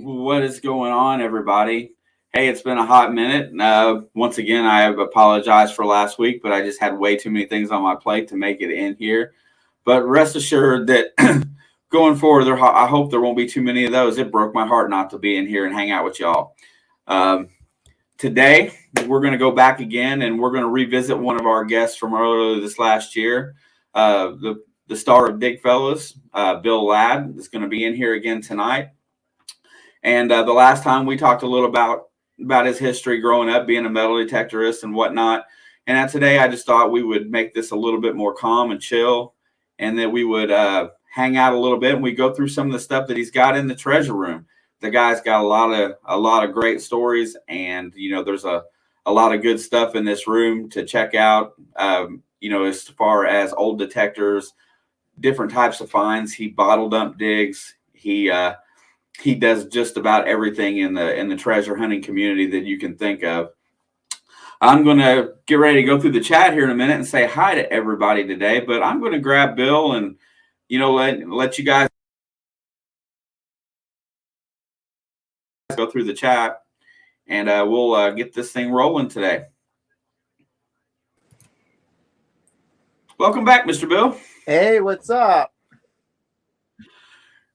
What is going on, everybody? Hey, it's been a hot minute. Once again, I have apologized for last week, but I just had way too many things on my plate to make it in here. But rest assured that going forward, I hope there won't be too many of those. It broke my heart not to be in here and hang out with y'all. Today, we're going to go back again, and we're going to revisit one of our guests from earlier this last year, the star of Digfellas, Bill Ladd, is going to be in here again tonight. And the last time we talked a little about his history growing up, being a metal detectorist and whatnot. And today I just thought we would make this a little bit more calm and chill, and that we would hang out a little bit and we go through some of the stuff that he's got in the treasure room. The guy's got a lot of great stories, and there's a lot of good stuff in this room to check out. As far as old detectors, different types of finds. He bottle dump digs. He does just about everything in the treasure hunting community that you can think of. I'm going to get ready to go through the chat here in a minute and say hi to everybody today, but I'm going to grab Bill and let you guys go through the chat, and we'll get this thing rolling today. Welcome back, Mr. Bill. Hey, what's up?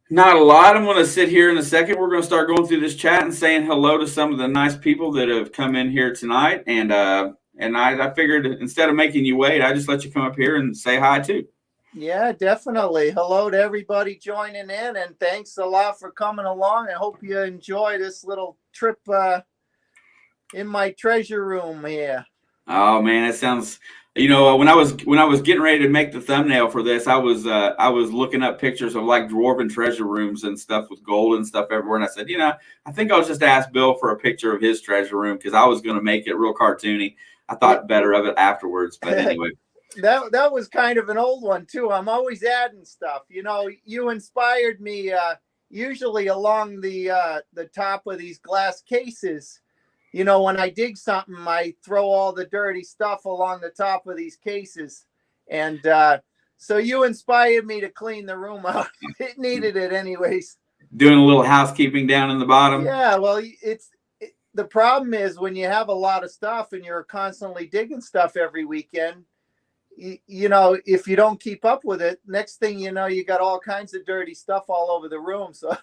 Not a lot. I'm going to sit here in a second. We're going to start going through this chat and saying hello to some of the nice people that have come in here tonight. And I figured instead of making you wait, I just let you come up here and say hi too. Yeah, definitely. Hello to everybody joining in, and thanks a lot for coming along. I hope you enjoy this little trip in my treasure room here. Oh man, it sounds. When I was getting ready to make the thumbnail for this, I was looking up pictures of like dwarven treasure rooms and stuff with gold and stuff everywhere. And I said, I think I'll just ask Bill for a picture of his treasure room because I was going to make it real cartoony. I thought better of it afterwards, but anyway. That was kind of an old one too. I'm always adding stuff. You inspired me usually along the top of these glass cases. When I dig something, I throw all the dirty stuff along the top of these cases. And so you inspired me to clean the room out. It needed it anyways. Doing a little housekeeping down in the bottom. Yeah, well, the problem is when you have a lot of stuff and you're constantly digging stuff every weekend, if you don't keep up with it, next thing you know, you got all kinds of dirty stuff all over the room. So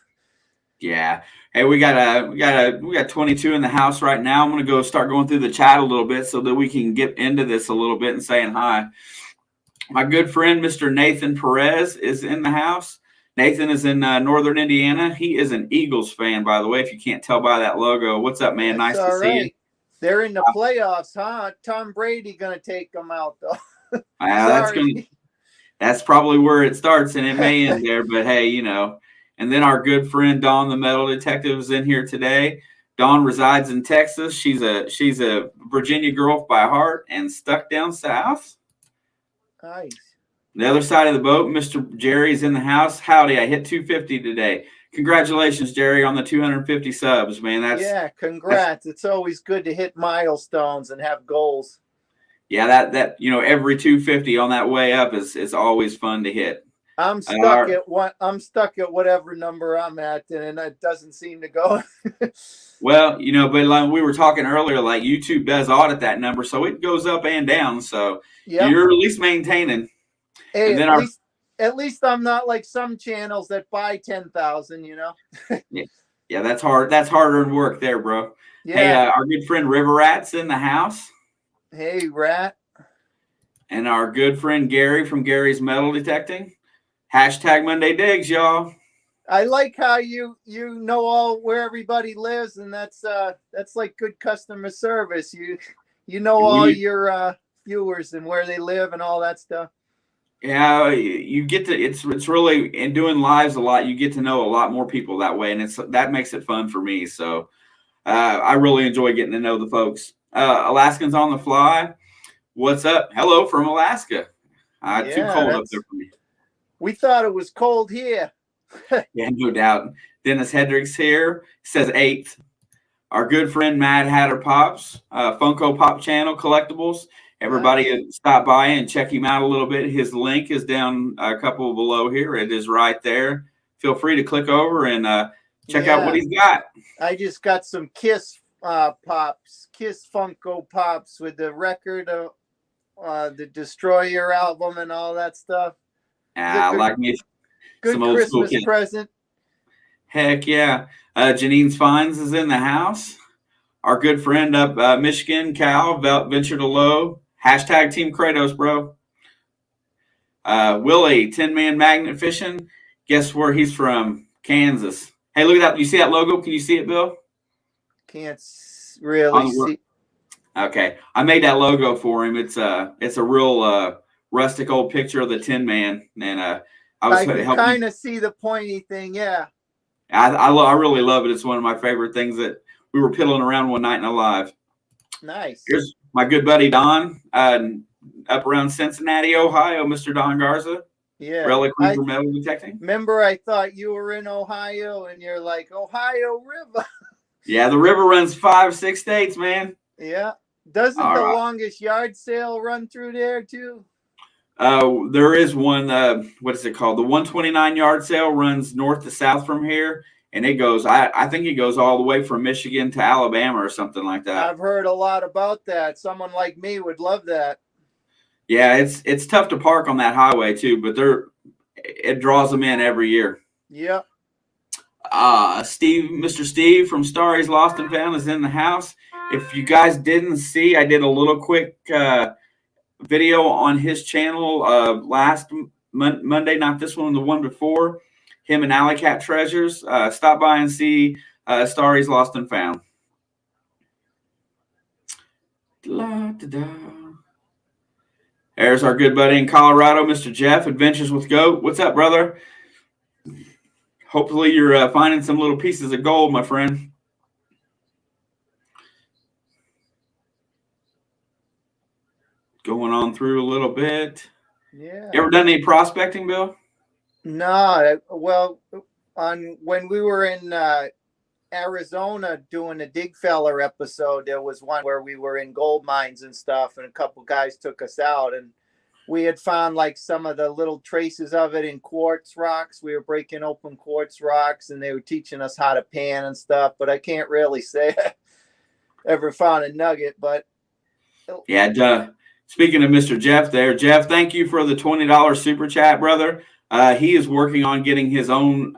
yeah. Hey, we got 22 in the house right now. I'm going to start going through the chat a little bit so that we can get into this a little bit and saying hi. My good friend, Mr. Nathan Perez, is in the house. Nathan is in northern Indiana. He is an Eagles fan, by the way, if you can't tell by that logo. What's up, man? Nice to see you. They're in the playoffs, huh? Tom Brady going to take them out, though. That's probably where it starts, and it may end there, but hey, And then our good friend Dawn, the metal detective, is in here today. Dawn resides in Texas. She's a Virginia girl by heart and stuck down south. Nice. The other side of the boat, Mr. Jerry's in the house. Howdy, I hit 250 today. Congratulations, Jerry, on the 250 subs, man. Congrats. It's always good to hit milestones and have goals. Yeah, that every 250 on that way up is always fun to hit. I'm stuck at whatever number I'm at, and it doesn't seem to go. Well, but like we were talking earlier, like YouTube does audit that number, so it goes up and down. So You're at least maintaining. Hey, at least I'm not like some channels that buy 10,000. Yeah, that's hard. That's harder work there, bro. Yeah. Hey, our good friend River Rat's in the house. Hey, Rat. And our good friend Gary from Gary's Metal Detecting. Hashtag Monday Digs, y'all. I like how you know all where everybody lives, and that's like good customer service. You know all your viewers and where they live and all that stuff. Yeah, you get to it's really in doing lives a lot. You get to know a lot more people that way, and that makes it fun for me. So I really enjoy getting to know the folks. Alaskans on the fly. What's up? Hello from Alaska. Too cold up there for me. We thought it was cold here. Yeah, no doubt. Dennis Hedrick's here. Says 8th. Our good friend Mad Hatter Pops, Funko Pop Channel Collectibles. Everybody stop by and check him out a little bit. His link is down a couple below here. It is right there. Feel free to click over and check out what Yeah. he's got. I just got some Kiss pops, Kiss Funko Pops with the record of the Destroyer album and all that stuff. It's a I like me some good old school Christmas Kiss. present. Heck yeah. Janine's Fines is in the house. Our good friend up Michigan, Cal, Venture to Low. Hashtag Team Kratos, bro. Willie, 10-man magnet fishing. Guess where he's from? Kansas. Hey, look at that. You see that logo? Can you see it, Bill? Can't really On the, see. okay. I made that logo for him. It's a real rustic old picture of the Tin Man. And I can helping. kind of see the pointy thing. Yeah. I really love it. It's one of my favorite things that we were piddling around one night in a live. Nice. Here's my good buddy Don, up around Cincinnati, Ohio, Mr. Don Garza. Yeah. Relic River Metal Detecting. Remember, I thought you were in Ohio, and you're like, Ohio River. Yeah, the river runs 5-6 states, man. Yeah. Doesn't All the right. longest yard sale run through there, too? There is one, what is it called? The 129 yard sale runs north to south from here. And it goes, I think it goes all the way from Michigan to Alabama or something like that. I've heard a lot about that. Someone like me would love that. Yeah, it's tough to park on that highway too, but it draws them in every year. Yep. Mr. Steve from Stories Lost and Found is in the house. If you guys didn't see, I did a little quick video on his channel last Monday, not this one, the one before. Him and Alley Cat Treasures. Stop by and see Stories Lost and Found. There's our good buddy in Colorado, Mr. Jeff, Adventures with Goat. What's up, brother? Hopefully you're finding some little pieces of gold, my friend. Going on through a little bit. Yeah. You ever done any prospecting, Bill? No. Well, when we were in Arizona doing a Dig Feller episode, there was one where we were in gold mines and stuff, and a couple guys took us out, and we had found like some of the little traces of it in quartz rocks. We were breaking open quartz rocks, and they were teaching us how to pan and stuff, but I can't really say I ever found a nugget. But yeah, speaking of Mr. Jeff there, Jeff, thank you for the $20 super chat, brother. He is working on getting his own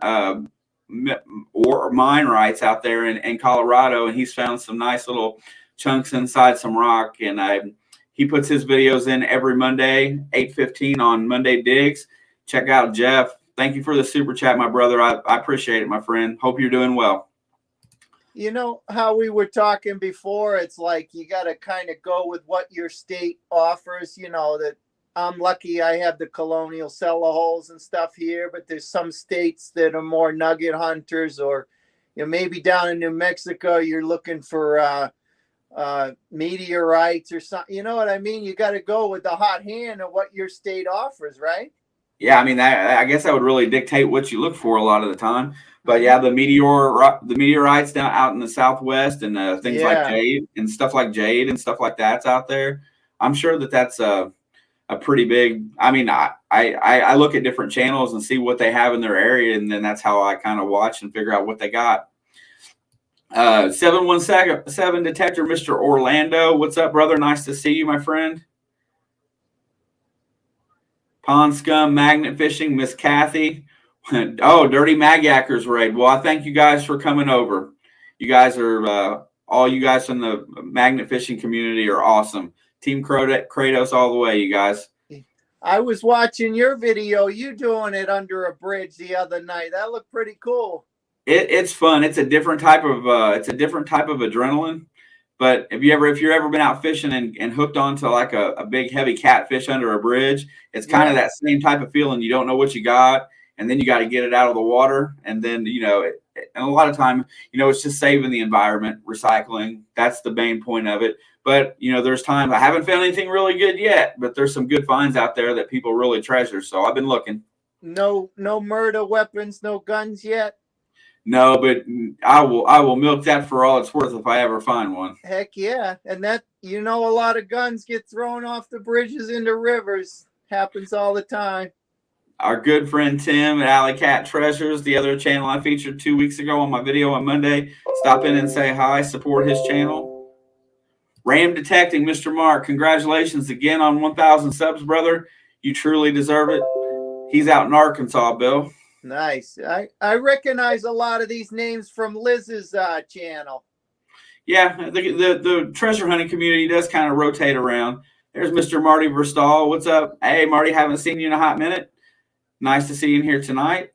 or mine rights out there in Colorado, and he's found some nice little chunks inside some rock, and he puts his videos in every Monday, 8:15 on Monday Digs. Check out Jeff. Thank you for the super chat, my brother. I appreciate it, my friend. Hope you're doing well. You know how we were talking before, it's like you got to kind of go with what your state offers. You know, that I'm lucky I have the colonial cellar holes and stuff here, but there's some states that are more nugget hunters, or maybe down in New Mexico you're looking for meteorites or something. You know what I mean? You got to go with the hot hand of what your state offers, right? Yeah, I mean, I guess that would really dictate what you look for a lot of the time. But yeah, the meteorites down out in the Southwest, and things like jade and stuff like that's out there. I'm sure that's a pretty big. I mean, I look at different channels and see what they have in their area, and then that's how I kind of watch and figure out what they got. 717 detector, Mr. Orlando. What's up, brother? Nice to see you, my friend. Pond Scum Magnet Fishing, Miss Kathy. Oh, Dirty Magyackers raid. Well, I thank you guys for coming over. You guys are all you guys from the magnet fishing community are awesome. Team Kratos all the way, you guys. I was watching your video, you doing it under a bridge the other night. That looked pretty cool. It's fun. It's a different type of adrenaline. But if you're ever been out fishing and hooked onto like a big heavy catfish under a bridge, it's kind of that same type of feeling. You don't know what you got, and then you got to get it out of the water, and then and a lot of time it's just saving the environment, recycling. That's the main point of it. But there's times I haven't found anything really good yet, but there's some good finds out there that people really treasure. So I've been looking. No murder weapons, no guns yet. No, but I will milk that for all it's worth if I ever find one. Heck yeah. And that, a lot of guns get thrown off the bridges into rivers. Happens all the time. our good friend Tim at Alley Cat Treasures, the other channel I featured 2 weeks ago on my video on Monday. Stop in and say hi, support his channel. Ram Detecting, Mr. Mark, congratulations again on 1,000 subs, brother. You truly deserve it. He's out in Arkansas, Bill. Nice. I recognize a lot of these names from Liz's channel. Yeah, the treasure hunting community does kind of rotate around. There's Mr. Marty Verstal. What's up? Hey, Marty, haven't seen you in a hot minute. Nice to see you in here tonight.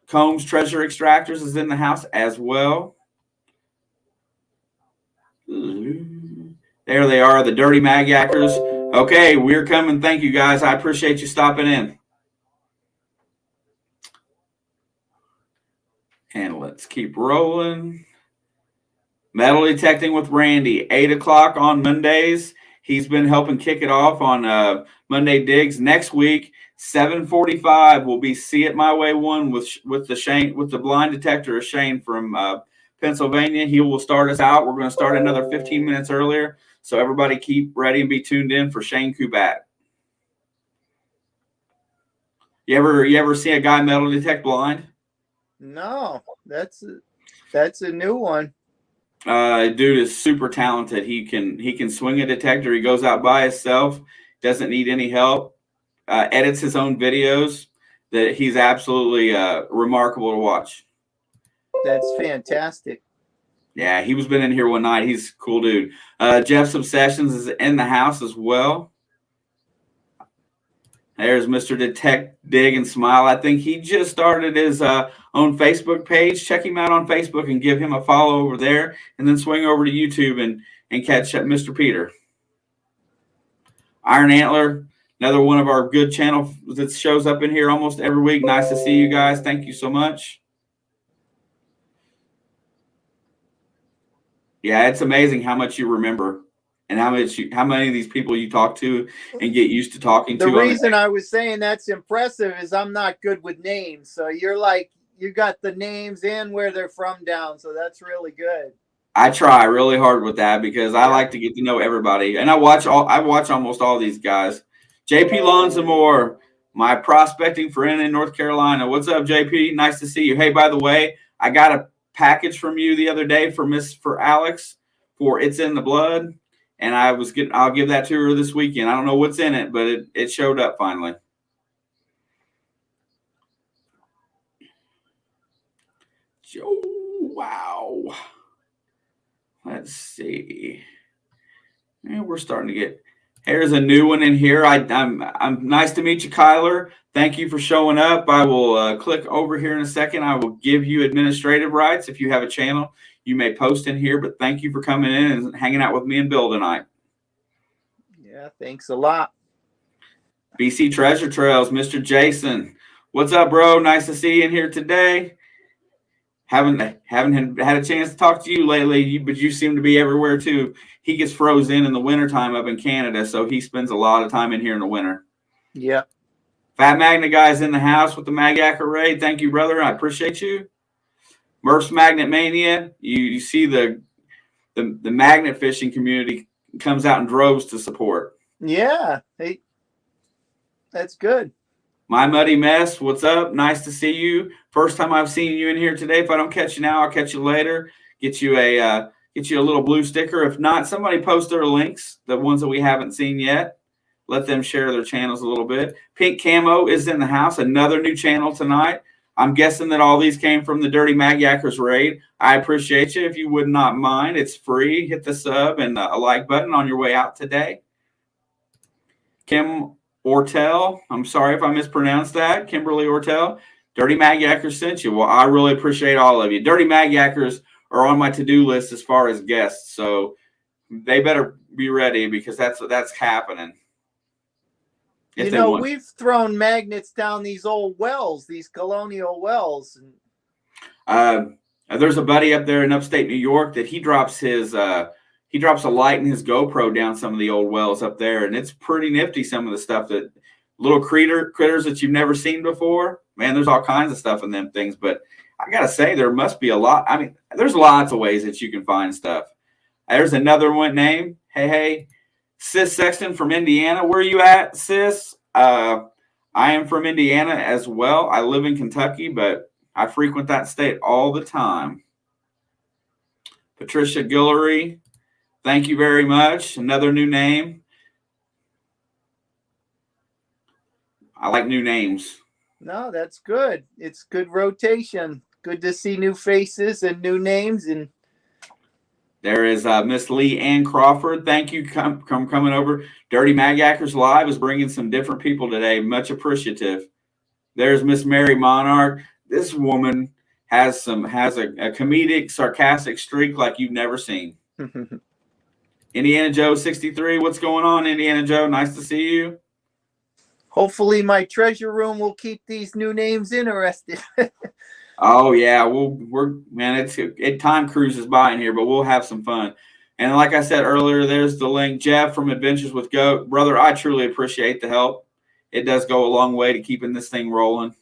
Combs Treasure Extractors is in the house as well. There they are, the Dirty Magyackers. Okay, we're coming. Thank you, guys. I appreciate you stopping in. And let's keep rolling. Metal Detecting with Randy, 8 o'clock on Mondays. He's been helping kick it off on Monday Digs. Next week, 7:45 will be See It My Way 1 with the blind detector Shane from Pennsylvania. He will start us out. We're going to start another 15 minutes earlier. So everybody keep ready and be tuned in for Shane Kubat. You ever see a guy metal detect blind? No, that's a new one. Dude is super talented. He can swing a detector. He goes out by himself, doesn't need any help. Edits his own videos. That he's absolutely remarkable to watch. That's fantastic. Yeah, he was been in here one night. He's a cool dude. Jeff's Obsessions is in the house as well. There's Mr. Detect, Dig, and Smile. I think he just started his own Facebook page. Check him out on Facebook and give him a follow over there. And then swing over to YouTube and catch Mr. Peter. Iron Antler, another one of our good channel that shows up in here almost every week. Nice to see you guys. Thank you so much. Yeah, it's amazing how much you remember and how many of these people you talk to and get used to talking to. The reason I was saying that's impressive is I'm not good with names. So you're like, you got the names and where they're from down. So that's really good. I try really hard with that because I like to get to know everybody. And I watch almost all these guys. JP Lonzamore, my prospecting friend in North Carolina. What's up, JP? Nice to see you. Hey, by the way, I got a package from you the other day for Alex for It's in the Blood, and I'll give that to her this weekend. I don't know what's in it, but it showed up finally. Wow. Let's see. And we're starting to get. Here's a new one in here. I'm nice to meet you, Kyler. Thank you for showing up. I will click over here in a second. I will give you administrative rights. If you have a channel, you may post in here, but thank you for coming in and hanging out with me and Bill tonight. Yeah, thanks a lot. BC Treasure Trails, Mr. Jason. What's up, bro? Nice to see you in here today. Haven't had a chance to talk to you lately, but you seem to be everywhere too. He gets frozen in the wintertime up in Canada, so he spends a lot of time in here in the winter. Yeah. Fat Magnet guy's in the house with the Magyacker raid. Thank you, brother. I appreciate you. Murph's Magnet Mania. You see the magnet fishing community comes out in droves to support. Yeah. Hey, that's good. My Muddy Mess, what's up? Nice to see you. First time I've seen you in here today. If I don't catch you now, I'll catch you later. Get you a little blue sticker. If not, somebody post their links, the ones that we haven't seen yet. Let them share their channels a little bit. Pink Camo is in the house. Another new channel tonight. I'm guessing that all these came from the Dirty Magyackers raid. I appreciate you. If you would not mind, it's free. Hit the sub and a like button on your way out today. Kim Ortel, I'm sorry if I mispronounced that. Kimberly Ortel, Dirty Magyackers sent you. Well, I really appreciate all of you. Dirty Magyackers are on my to-do list as far as guests, so they better be ready because that's happening. You know, we've thrown magnets down these old wells, these colonial wells. There's a buddy up there in upstate New York that he drops a light in his GoPro down some of the old wells up there, and it's pretty nifty. Some of the stuff that little critters that you've never seen before. Man, there's all kinds of stuff in them things. But I gotta say, there must be a lot. I mean, there's lots of ways that you can find stuff. There's another one named Hey, Sis Sexton from Indiana. Where are you at, Sis? I'm I am from Indiana as well. I live in Kentucky, but I frequent that state all the time. Patricia Guillory, thank you very much. Another new name. I like new names. No, that's good. It's good rotation. Good to see new faces and new names. And there is Miss Lee Ann Crawford. Thank you coming over. Dirty Magackers Live is bringing some different people today. Much appreciative. There's Miss Mary Monarch. This woman has a comedic, sarcastic streak like you've never seen. Indiana Joe 63. What's going on, Indiana Joe? Nice to see you. Hopefully my treasure room will keep these new names interested. Oh yeah, time cruises by in here, but we'll have some fun. And like I said earlier, there's the link. Jeff from Adventures with Goat. Brother, I truly appreciate the help. It does go a long way to keeping this thing rolling.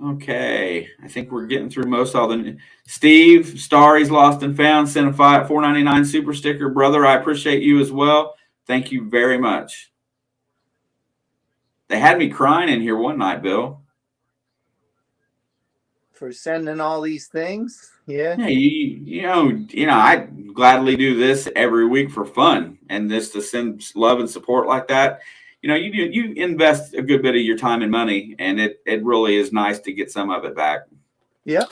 Okay. I think we're getting through most of the Steve, Starry's Lost and Found, sent a $4.99 super sticker. Brother, I appreciate you as well. Thank you very much. They had me crying in here one night, Bill. For sending all these things. Yeah. Yeah, you know, I gladly do this every week for fun, and just to send love and support like that. You know, you invest a good bit of your time and money, and it really is nice to get some of it back. Yeah.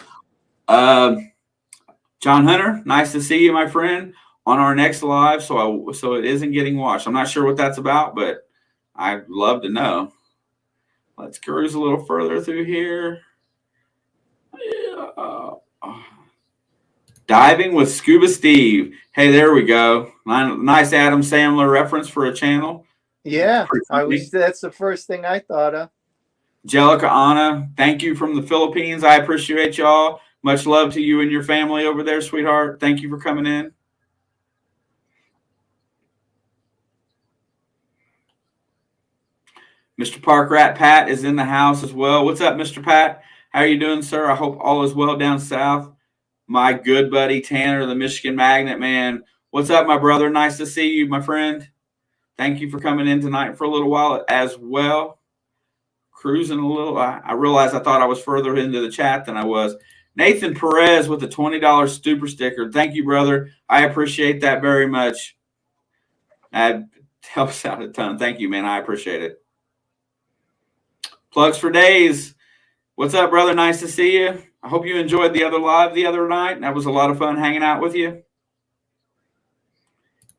John Hunter, nice to see you, my friend, on our next live. So it isn't getting watched. I'm not sure what that's about, but I'd love to know. Let's cruise a little further through here. Diving with Scuba Steve. Hey, there we go. Nice Adam Sandler reference for a channel. Yeah, that's the first thing I thought of. Jellica Anna, thank you from the Philippines. I appreciate y'all. Much love to you and your family over there, sweetheart. Thank you for coming in. Mr. Park Rat Pat is in the house as well. What's up, Mr. Pat? How are you doing, sir? I hope all is well down south. My good buddy Tanner, the Michigan Magnet Man. What's up, my brother? Nice to see you, my friend. Thank you for coming in tonight for a little while as well. Cruising a little. I realized I thought I was further into the chat than I was. Nathan Perez with a $20 super sticker. Thank you, brother. I appreciate that very much. That helps out a ton. Thank you, man. I appreciate it. Plugs for days. What's up, brother? Nice to see you. I hope you enjoyed the other live the other night. That was a lot of fun hanging out with you.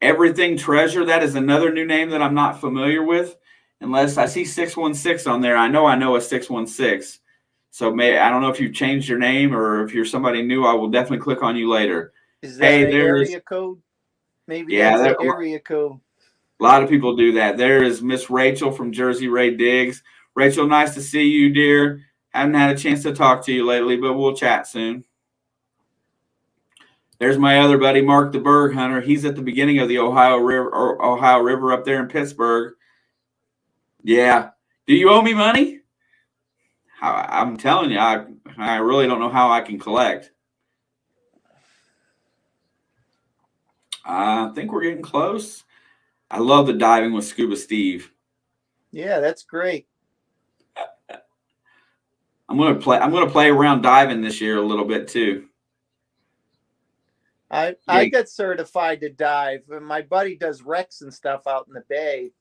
Everything Treasure. That is another new name that I'm not familiar with. Unless I see 616 on there. I know a 616. So I don't know if you've changed your name or if you're somebody new. I will definitely click on you later. Is that an area code? Maybe that's an area code. A lot of people do that. There is Miss Rachel from Jersey Ray Diggs. Rachel, nice to see you, dear. Haven't had a chance to talk to you lately, but we'll chat soon. There's my other buddy, Mark the Berg Hunter. He's at the beginning of the Ohio River up there in Pittsburgh. Yeah. Do you owe me money? I'm telling you, I really don't know how I can collect. I think we're getting close. I love the Diving with Scuba Steve. Yeah, that's great. I'm gonna play around diving this year a little bit too. I got certified to dive, and my buddy does wrecks and stuff out in the bay.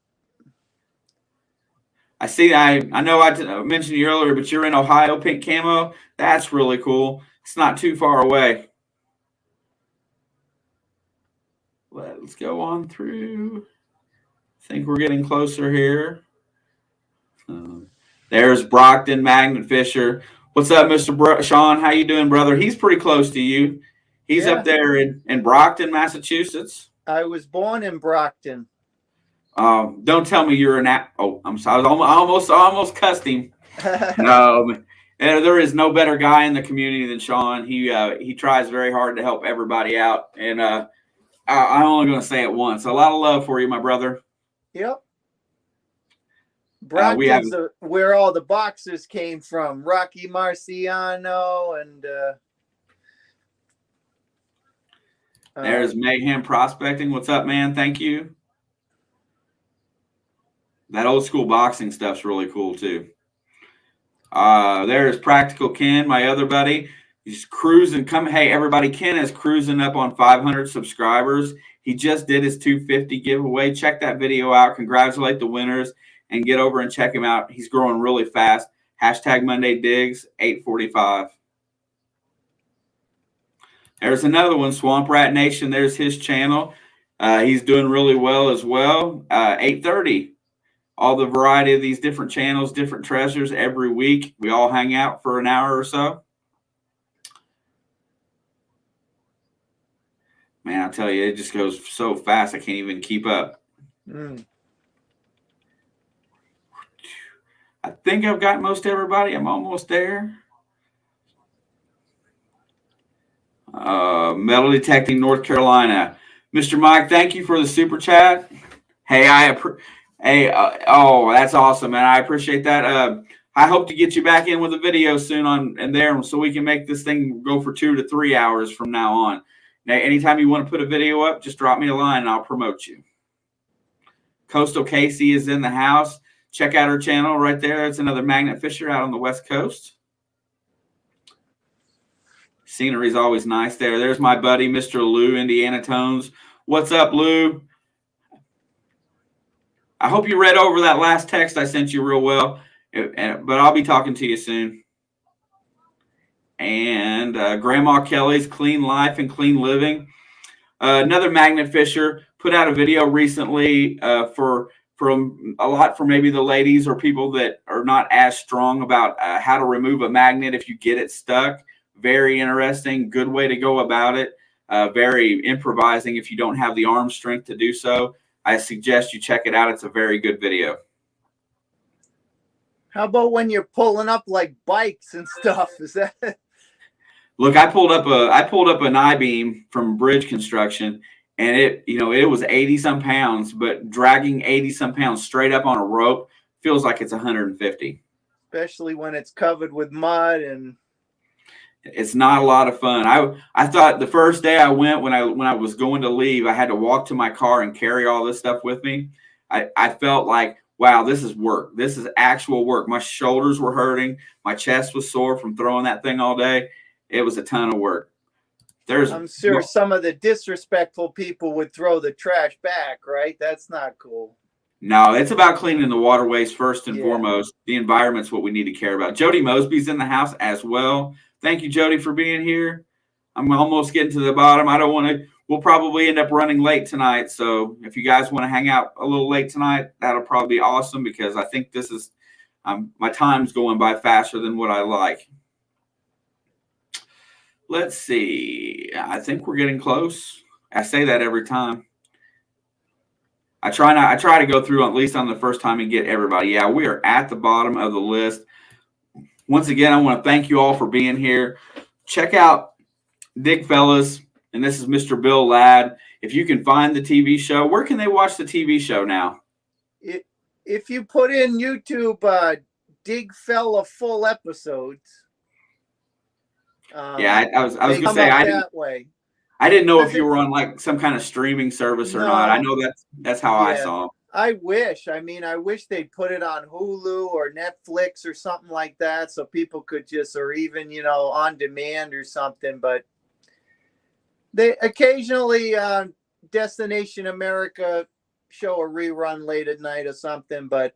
I see. I know I mentioned you earlier, but you're in Ohio, pink camo. That's really cool. It's not too far away. Let's go on through. I think we're getting closer here. There's Brockton Magnet Fisher. What's up, Mr. Sean? How you doing, brother? He's pretty close to you. He's up there in Brockton, Massachusetts. I was born in Brockton. Don't tell me you're I'm sorry. I almost cussed him. No, there is no better guy in the community than Sean. He tries very hard to help everybody out, and I'm only going to say it once. A lot of love for you, my brother. Yep. Brockton's where all the boxers came from. Rocky Marciano and There's Mayhem Prospecting. What's up, man? Thank you. That old school boxing stuff's really cool too. There's Practical Ken, my other buddy. He's cruising. Hey, everybody, Ken is cruising up on 500 subscribers. He just did his 250 giveaway. Check that video out. Congratulate the winners and get over and check him out. He's growing really fast. Hashtag Monday Digs, 845. There's another one, Swamp Rat Nation. There's his channel. He's doing really well as well. 830. All the variety of these different channels, different treasures every week. We all hang out for an hour or so. Man, I tell you, it just goes so fast, I can't even keep up. I think I've got most everybody. I'm almost there. Metal Detecting North Carolina. Mr. Mike, thank you for the super chat. Hey, that's awesome, man. I appreciate that. I hope to get you back in with a video soon on there so we can make this thing go for 2 to 3 hours from now on. Now, anytime you want to put a video up, just drop me a line and I'll promote you. Coastal Casey is in the house. Check out her channel right there. It's another magnet fisher out on the West Coast. Scenery is always nice there. There's my buddy, Mr. Lou, Indiana Tones. What's up, Lou? I hope you read over that last text I sent you real well, but I'll be talking to you soon. And Grandma Kelly's Clean Life and Clean Living. Another magnet fisher put out a video recently for maybe the ladies or people that are not as strong about how to remove a magnet if you get it stuck. Very interesting, good way to go about it. Very improvising if you don't have the arm strength to do so. I suggest you check it out. It's a very good video. How about when you're pulling up like bikes and stuff? Is that? Look, I pulled up an I-beam from bridge construction, and it was 80 some pounds, but dragging 80 some pounds straight up on a rope feels like it's 150. Especially when it's covered with mud and. It's not a lot of fun. I thought the first day I went when I was going to leave, I had to walk to my car and carry all this stuff with me. I felt like, wow, this is work. This is actual work. My shoulders were hurting. My chest was sore from throwing that thing all day. It was a ton of work. I'm sure some of the disrespectful people would throw the trash back, right? That's not cool. No, it's about cleaning the waterways first and foremost. The environment's what we need to care about. Jody Mosby's in the house as well. Thank you, Jody, for being here. I'm almost getting to the bottom. We'll probably end up running late tonight. So if you guys want to hang out a little late tonight, that'll probably be awesome because I think this is my time's going by faster than what I like. Let's see. I think we're getting close. I say that every time. I try to go through at least on the first time and get everybody. Yeah, we are at the bottom of the list. Once again, I want to thank you all for being here. Check out Dig Fellas, and this is Mr. Bill Ladd. If you can find the TV show, where can they watch the TV show now? If you put in YouTube, Dig Fella full episodes. I was going to say I didn't know if you were on like some kind of streaming service or not. I know that's how I saw them. I wish. I wish they'd put it on Hulu or Netflix or something like that so people could or even, on demand or something. But they occasionally, Destination America show a rerun late at night or something. But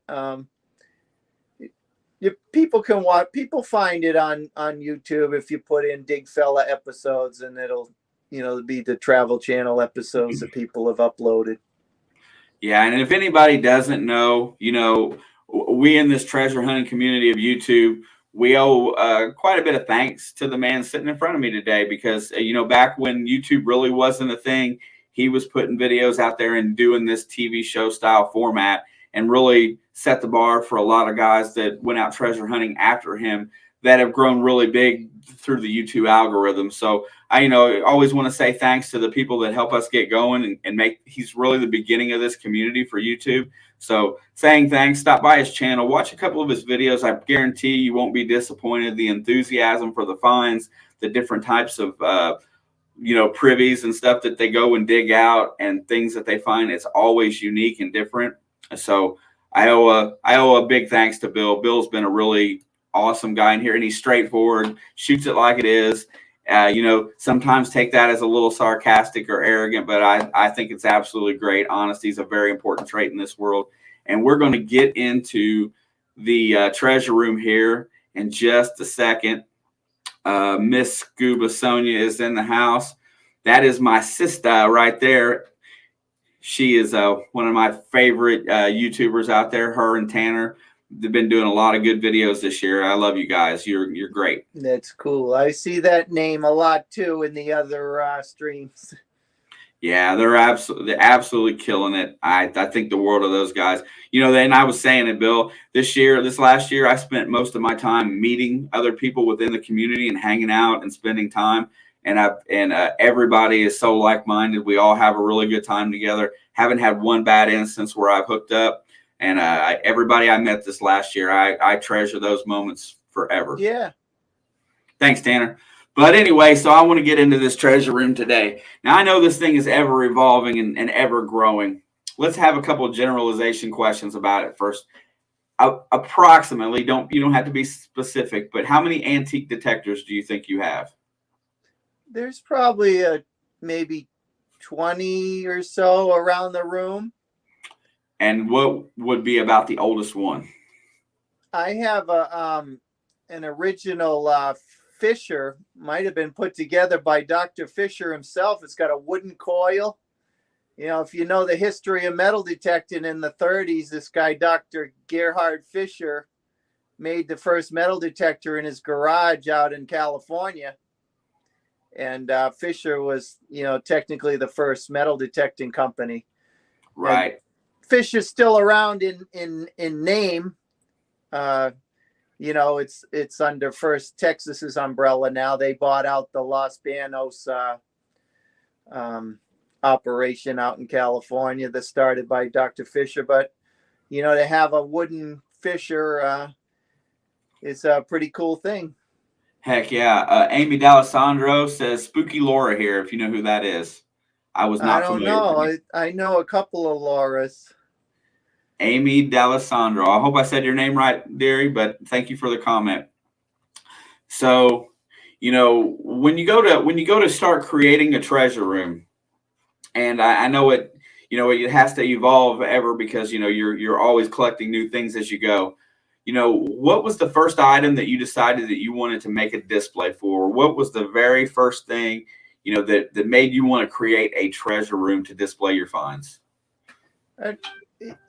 people can watch. People find it on YouTube if you put in Dig Fella episodes, and it'll, be the Travel Channel episodes that people have uploaded. Yeah, and if anybody doesn't know, we in this treasure hunting community of YouTube, we owe quite a bit of thanks to the man sitting in front of me today because, back when YouTube really wasn't a thing, he was putting videos out there and doing this TV show style format and really set the bar for a lot of guys that went out treasure hunting after him that have grown really big through the YouTube algorithm. So I always want to say thanks to the people that help us get going and he's really the beginning of this community for YouTube. So saying thanks, stop by his channel, watch a couple of his videos. I guarantee you won't be disappointed. The enthusiasm for the finds, the different types of privies and stuff that they go and dig out and things that they find. It's always unique and different. So I owe a big thanks to Bill. Bill's been a really awesome guy in here, and he's straightforward, shoots it like it is. Sometimes take that as a little sarcastic or arrogant, but I think it's absolutely great. Honesty is a very important trait in this world. And we're going to get into the treasure room here in just a second. Miss Scuba Sonia is in the house. That is my sister right there. She is one of my favorite YouTubers out there. Her and Tanner, they've been doing a lot of good videos this year. I love you guys. You're great. That's cool. I see that name a lot too in the other streams. Yeah, they're absolutely killing it. I think the world of those guys. And I was saying it, Bill, this last year, I spent most of my time meeting other people within the community and hanging out and spending time. And everybody is so like-minded. We all have a really good time together. Haven't had one bad instance where I've hooked up. And everybody I met this last year, I treasure those moments forever. Yeah. Thanks, Tanner. But anyway, so I want to get into this treasure room today. Now, I know this thing is ever evolving and ever growing. Let's have a couple of generalization questions about it first. Approximately, you don't have to be specific, but how many antique detectors do you think you have? There's probably maybe 20 or so around the room. And what would be about the oldest one? I have an original Fisher, might have been put together by Dr. Fisher himself. It's got a wooden coil. If you know the history of metal detecting in the 30s, this guy, Dr. Gerhard Fisher, made the first metal detector in his garage out in California. And Fisher was, technically the first metal detecting company. Right. And Fisher's still around in name. It's under First Texas's umbrella now. They bought out the Los Banos operation out in California that started by Dr. Fisher. But, to have a wooden Fisher is a pretty cool thing. Heck yeah. Amy D'Alessandro says Spooky Laura here, if you know who that is. I was not familiar. I don't know. I know a couple of Lauras. Amy D'Alessandro. I hope I said your name right, dearie, but thank you for the comment. So, when you go to start creating a treasure room, and I know it has to evolve ever because you're always collecting new things as you go. What was the first item that you decided that you wanted to make a display for? What was the very first thing that made you want to create a treasure room to display your finds?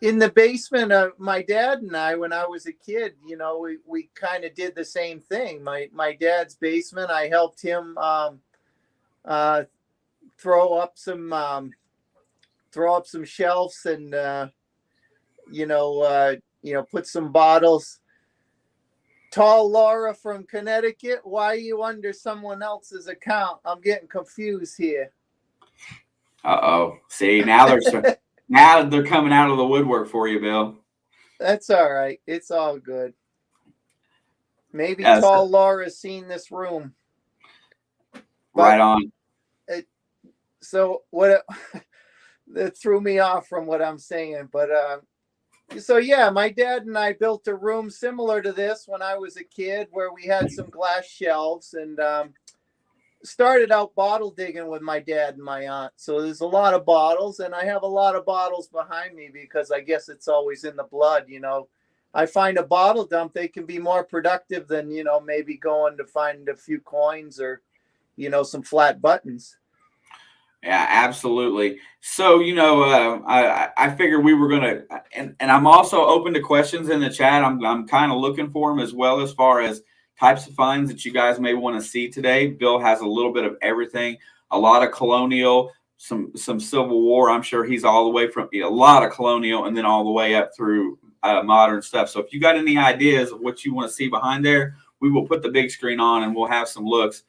In the basement of my dad and I, when I was a kid, we kind of did the same thing. My dad's basement, I helped him throw up some shelves and put some bottles. Tall Laura from Connecticut, why are you under someone else's account? I'm getting confused here. See, now they're coming out of the woodwork for you, Bill. That's all right. It's all good. Maybe Tall Laura's seen this room. Right on. So what that threw me off from what I'm saying, but so yeah, my dad and I built a room similar to this when I was a kid, where we had some glass shelves and started out bottle digging with my dad and my aunt. So there's a lot of bottles, and I have a lot of bottles behind me because I guess it's always in the blood. I find a bottle dump, they can be more productive than maybe going to find a few coins or some flat buttons. Yeah, absolutely. So, I figured we were going to, and I'm also open to questions in the chat. I'm kind of looking for them as well, as far as types of finds that you guys may want to see today. Bill has a little bit of everything, a lot of colonial, some Civil War. I'm sure he's all the way from a lot of colonial and then all the way up through modern stuff. So if you got any ideas of what you want to see behind there, we will put the big screen on and we'll have some looks.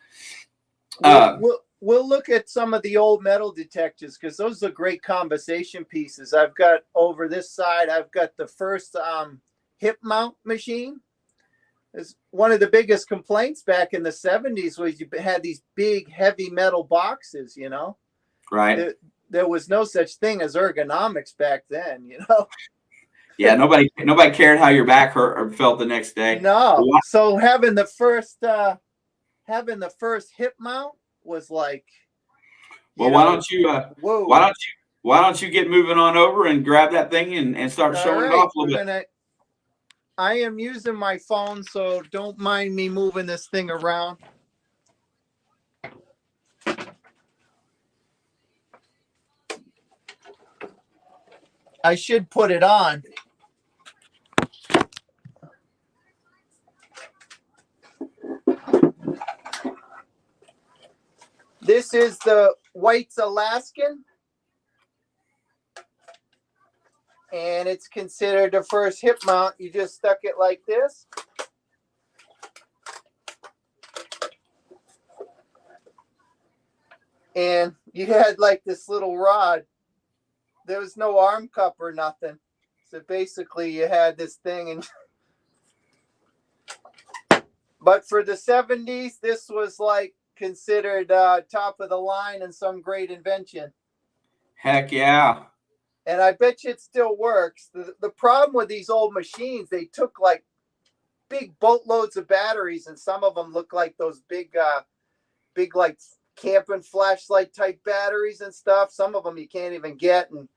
We'll look at some of the old metal detectors because those are great conversation pieces. I've got over this side, I've got the first hip mount machine. It's one of the biggest complaints back in the 70s was you had these big heavy metal boxes, you know. Right. There was no such thing as ergonomics back then, you know. Yeah, nobody cared how your back hurt or felt the next day. No. So having the first hip mount was like, well, why don't you get moving on over and grab that thing and start showing it off a little bit? I am using my phone, so don't mind me moving this thing around. I should put it on. This is the White's Alaskan, and it's considered the first hip mount. You just stuck it like this. And you had like this little rod. There was no arm cup or nothing. So basically you had this thing. But for the 70s, this was like considered top of the line and some great invention. Heck yeah. And I bet you it still works. The problem with these old machines, they took like big boatloads of batteries, and some of them look like those big like camping flashlight type batteries and stuff. Some of them you can't even get, and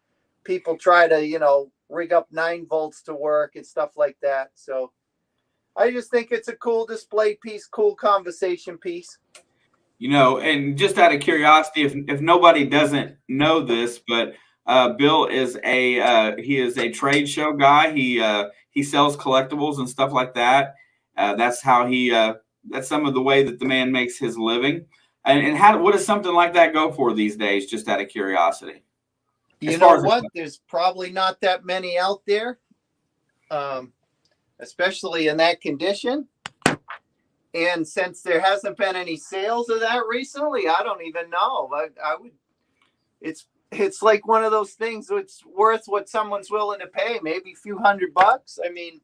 people try to, you know, rig up 9 volts to work and stuff like that. So I just think it's a cool display piece, cool conversation piece. You know, and just out of curiosity, if nobody doesn't know this, but Bill is he is a trade show guy. He sells collectibles and stuff like that. That's how that's some of the way that the man makes his living. And what does something like that go for these days? Just out of curiosity. You know what? There's probably not that many out there, especially in that condition. And since there hasn't been any sales of that recently, I don't even know. I would. It's like one of those things. It's worth what someone's willing to pay. Maybe a few $100. I mean,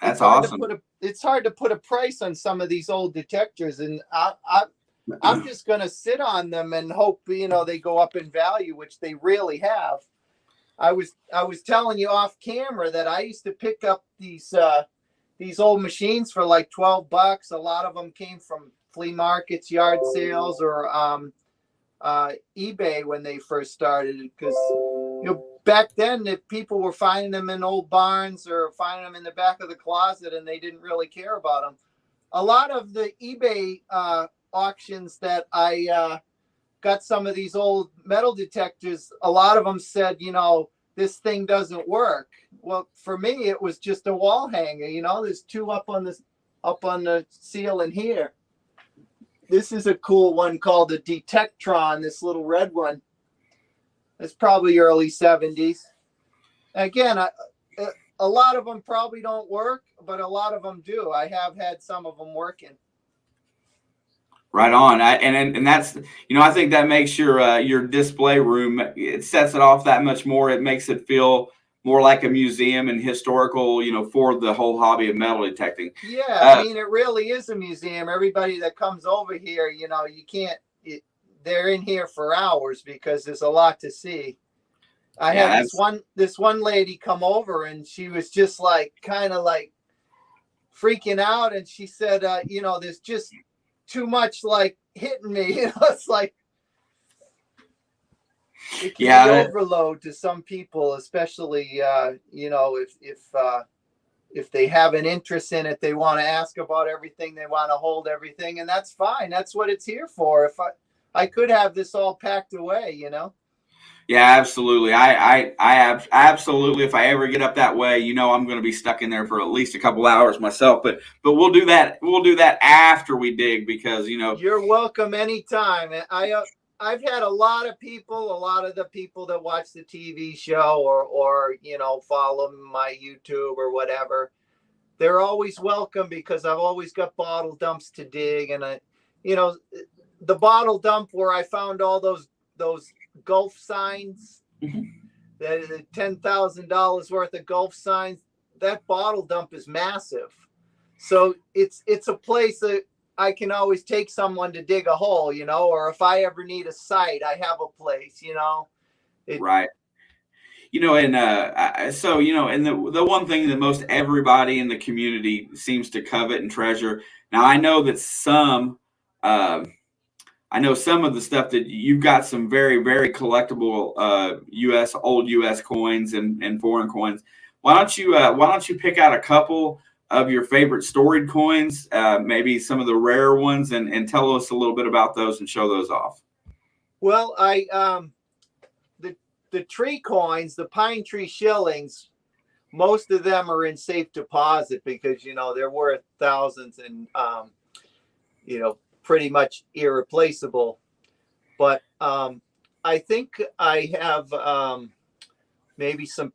that's awesome. It's hard to put a price on some of these old detectors, and I'm just going to sit on them and hope, you know, they go up in value, which they really have. I was telling you off camera that I used to pick up these old machines for like $12. A lot of them came from flea markets, yard sales, or eBay when they first started. Because, you know, back then, if people were finding them in old barns or finding them in the back of the closet, and they didn't really care about them. A lot of the eBay auctions that I got some of these old metal detectors, a lot of them said, you know, this thing doesn't work. Well, for me, it was just a wall hanger. You know, there's 2 up on the ceiling here. This is a cool one called the Detectron, this little red one. It's probably early 70s. Again, a lot of them probably don't work, but a lot of them do. I have had some of them working. Right on. And that's, you know, I think that makes your display room, it sets it off that much more. It makes it feel more like a museum and historical, you know, for the whole hobby of metal detecting. Yeah, I mean, it really is a museum. Everybody that comes over here, you know, they're in here for hours because there's a lot to see. I had this one lady come over, and she was just like kind of like freaking out, and she said, you know, there's just too much like hitting me. You know, it's like it can be overload to some people, especially you know, if they have an interest in it, they want to ask about everything, they want to hold everything, and that's fine. That's what it's here for. If I could have this all packed away, you know. Yeah, absolutely. I absolutely. If I ever get up that way, you know, I'm going to be stuck in there for at least a couple hours myself. But we'll do that. We'll do that after we dig, because, you know, you're welcome anytime. I've had a lot of the people that watch the TV show or you know, follow my YouTube or whatever. They're always welcome because I've always got bottle dumps to dig, and you know, the bottle dump where I found all those Gulf signs, that $10,000 worth of Gulf signs, that bottle dump is massive. So it's a place that I can always take someone to dig a hole, or if I ever need a site, I have a place, Right. So and the one thing that most everybody in the community seems to covet and treasure. Now I know some of the stuff that you've got some very, very collectible old US coins and foreign coins. Why don't you pick out a couple of your favorite storied coins, maybe some of the rare ones, and tell us a little bit about those and show those off. Well, the tree coins, the pine tree shillings, most of them are in safe deposit because they're worth thousands and pretty much irreplaceable. But I think I have maybe some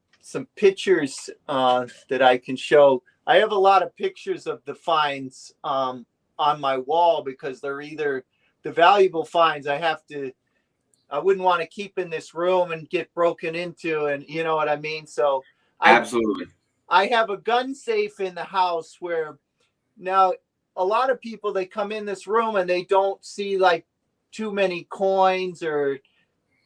pictures that I can show. I have a lot of pictures of the finds on my wall because they're either the valuable finds I wouldn't want to keep in this room and get broken into, and you know what I mean? So Absolutely. I have a gun safe in the house where now a lot of people, they come in this room and they don't see like too many coins or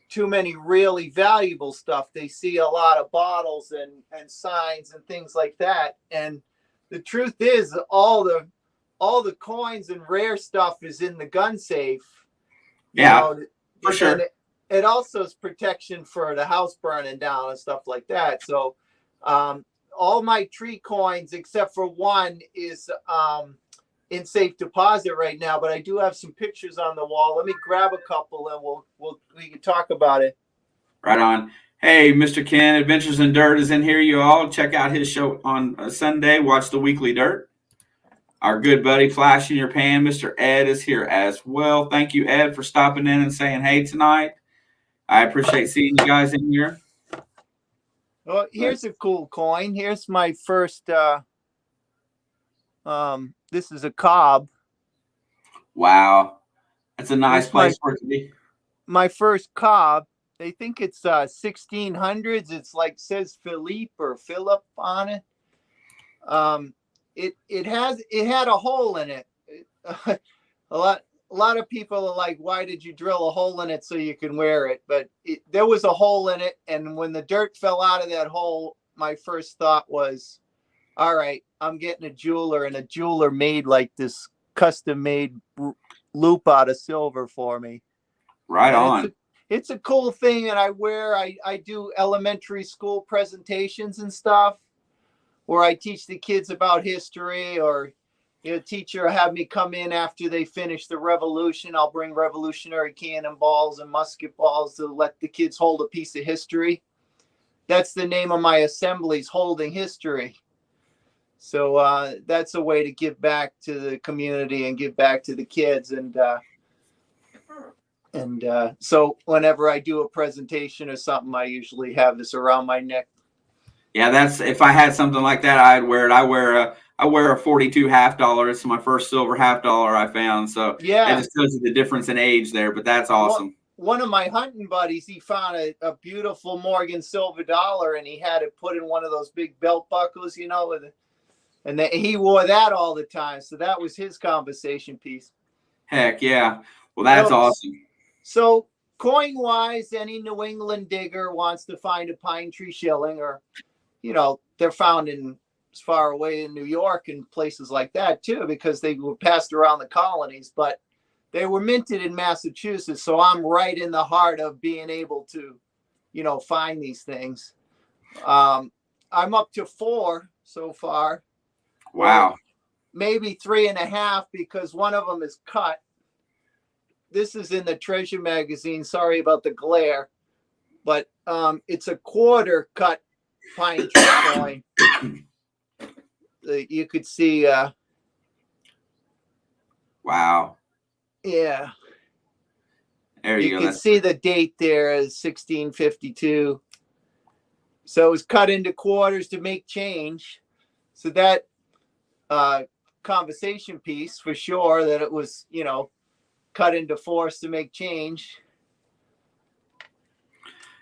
too many really valuable stuff. They see a lot of bottles and signs and things like that. And the truth is all the coins and rare stuff is in the gun safe. Yeah, for sure. It also is protection for the house burning down and stuff like that. So all my tree coins except for one is in safe deposit right now, but I do have some pictures on the wall. Let me grab a couple and we can talk about it. Right on. Hey, Mr. Ken, Adventures in Dirt is in here. You all check out his show on Sunday. Watch the Weekly Dirt. Our good buddy Flash in Your Pan, Mr. Ed, is here as well. Thank you, Ed, for stopping in and saying hey tonight. I appreciate seeing you guys in here. Well, here's a cool coin. Here's my first this is a cob. Wow. That's a nice place for it to be. My first cob. They think it's 1600s. It's like says Philippe or Philip on it. It had a hole in it. A lot of people are like, why did you drill a hole in it so you can wear it? But there was a hole in it, and when the dirt fell out of that hole, my first thought was, all right, I'm getting a jeweler, and a jeweler made like this custom made loop out of silver for me. Right on. It's a cool thing, and I do elementary school presentations and stuff where I teach the kids about history, or a teacher will have me come in after they finish the revolution. I'll bring revolutionary cannonballs and musket balls to let the kids hold a piece of history. That's the name of my assemblies, Holding History. So that's a way to give back to the community and give back to the kids. And so whenever I do a presentation or something, I usually have this around my neck. Yeah, that's if I had something like that, I'd wear it. I wear a 42 half dollar. It's my first silver half dollar I found. So yeah, it just tells you the difference in age there. But that's awesome. One of my hunting buddies, he found a beautiful Morgan silver dollar, and he had it put in one of those big belt buckles, and he wore that all the time. So that was his conversation piece. Heck yeah! Well, that's awesome. So coin-wise, any New England digger wants to find a pine tree shilling, or they're found in as far away in New York and places like that too, because they were passed around the colonies, but they were minted in Massachusetts. So I'm right in the heart of being able to, find these things. I'm up to 4 so far. Wow. Maybe 3.5 because one of them is cut. This is in the Treasure magazine. Sorry about the glare, but it's a quarter cut pine tree coin. You could see. Wow. Yeah. There you go. You can see the date there is 1652. So it was cut into quarters to make change. So that conversation piece for sure that it was, cut into 4s to make change.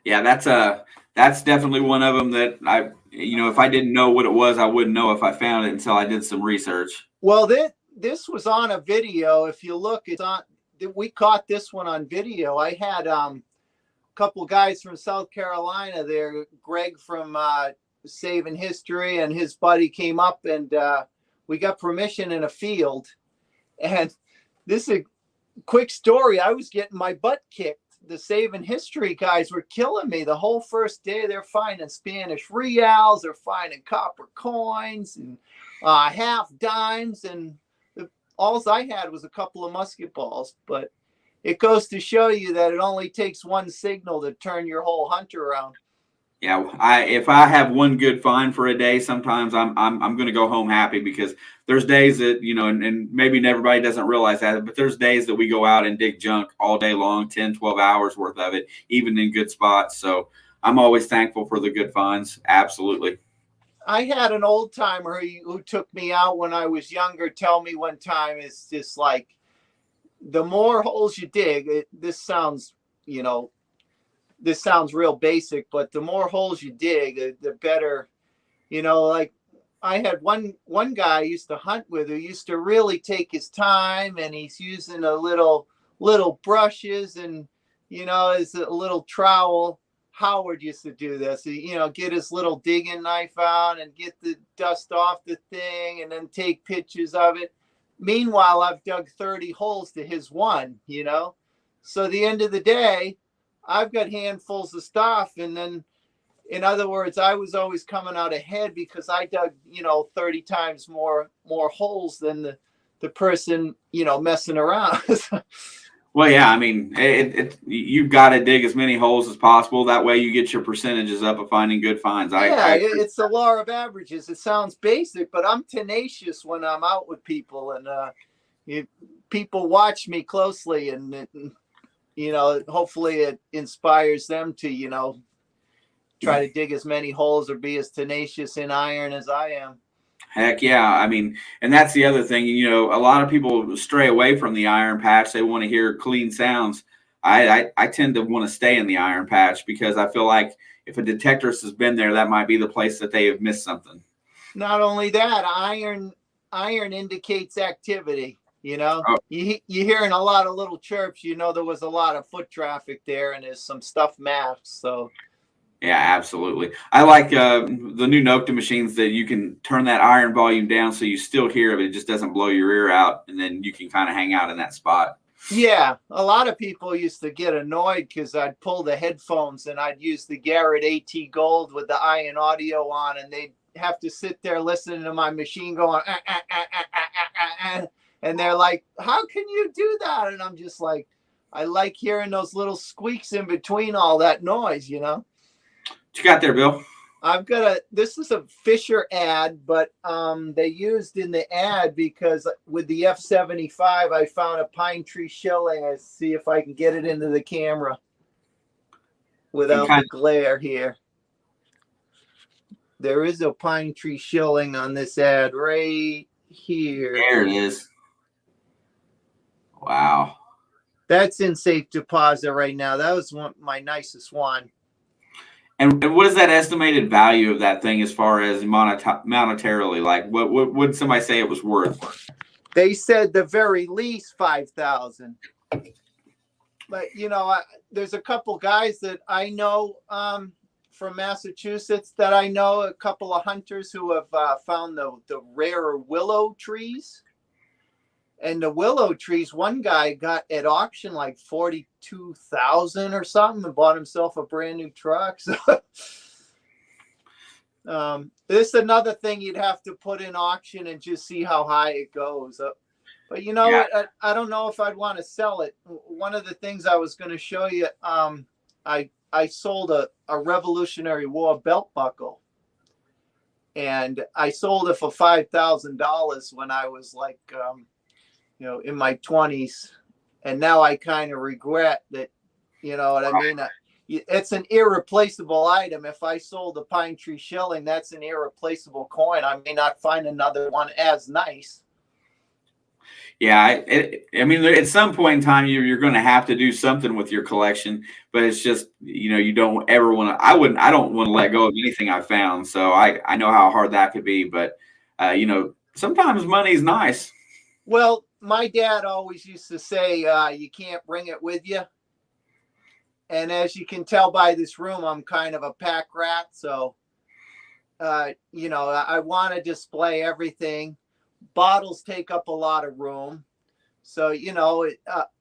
Yeah, that's definitely one of them that if I didn't know what it was, I wouldn't know if I found it until I did some research. Well, this was on a video. If you look, it's on. We caught this one on video. I had a couple guys from South Carolina there. Greg from Saving History and his buddy came up, and we got permission in a field. And this is a quick story. I was getting my butt kicked. The Saving History guys were killing me the whole first day. They're finding Spanish reals, they're finding copper coins and half dimes, and all I had was a couple of musket balls. But it goes to show you that it only takes one signal to turn your whole hunt around. Yeah, if I have one good find for a day, sometimes I'm going to go home happy, because there's days that, and maybe everybody doesn't realize that, but there's days that we go out and dig junk all day long, 10, 12 hours worth of it, even in good spots. So I'm always thankful for the good finds. Absolutely. I had an old timer who took me out when I was younger tell me one time, it's just like, the more holes you dig, this sounds real basic, but the more holes you dig, the better. Like I had one guy I used to hunt with who used to really take his time, and he's using a little brushes and, as a little trowel. Howard used to do this, get his little digging knife out and get the dust off the thing and then take pictures of it. Meanwhile, I've dug 30 holes to his one, So at the end of the day, I've got handfuls of stuff. And then, in other words, I was always coming out ahead because I dug, 30 times more holes than the person, messing around. Well, yeah, I mean, you've got to dig as many holes as possible. That way you get your percentages up of finding good finds. It's the law of averages. It sounds basic, but I'm tenacious when I'm out with people, and people watch me closely, and hopefully it inspires them to, try to dig as many holes or be as tenacious in iron as I am. Heck yeah. I mean, and that's the other thing, a lot of people stray away from the iron patch. They want to hear clean sounds. I tend to want to stay in the iron patch, because I feel like if a detectorist has been there, that might be the place that they have missed something. Not only that, iron indicates activity. Oh. You're hearing a lot of little chirps. There was a lot of foot traffic there, and there's some stuff masked. So. Yeah, absolutely. I like the new nokta machines that you can turn that iron volume down so you still hear it. It just doesn't blow your ear out, and then you can kind of hang out in that spot. Yeah, a lot of people used to get annoyed because I'd pull the headphones and I'd use the Garrett AT Gold with the iron audio on, and they'd have to sit there listening to my machine going, and they're like, how can you do that? And I'm just like, I like hearing those little squeaks in between all that noise, What you got there, Bill? This is a Fisher ad, but they used in the ad, because with the F75, I found a pine tree shilling. I see if I can get it into the camera without the glare here. There is a pine tree shilling on this ad right here. There it is. Wow. That's in safe deposit right now. That was my nicest one. And what is that estimated value of that thing as far as monetarily? Like, what would somebody say it was worth? They said the very least 5,000. But there's a couple guys that I know from Massachusetts that I know, a couple of hunters who have found the rare willow trees. And the willow trees, one guy got at auction like 42,000 or something, and bought himself a brand new truck. So this is another thing you'd have to put in auction and just see how high it goes. But I don't know if I'd want to sell it. One of the things I was going to show you, I sold a Revolutionary War belt buckle, and I sold it for $5,000 when I was like, in my 20s, and now I kind of regret that. You know what I mean? It's an irreplaceable item. If I sold a pine tree shilling, that's an irreplaceable coin. I may not find another one as nice. Yeah, I mean, at some point in time, you're going to have to do something with your collection, but it's just, you don't ever want to. I don't want to let go of anything I found. So I know how hard that could be, but sometimes money's nice. Well, my dad always used to say, you can't bring it with you. And as you can tell by this room, I'm kind of a pack rat. So, I want to display everything. Bottles take up a lot of room. So,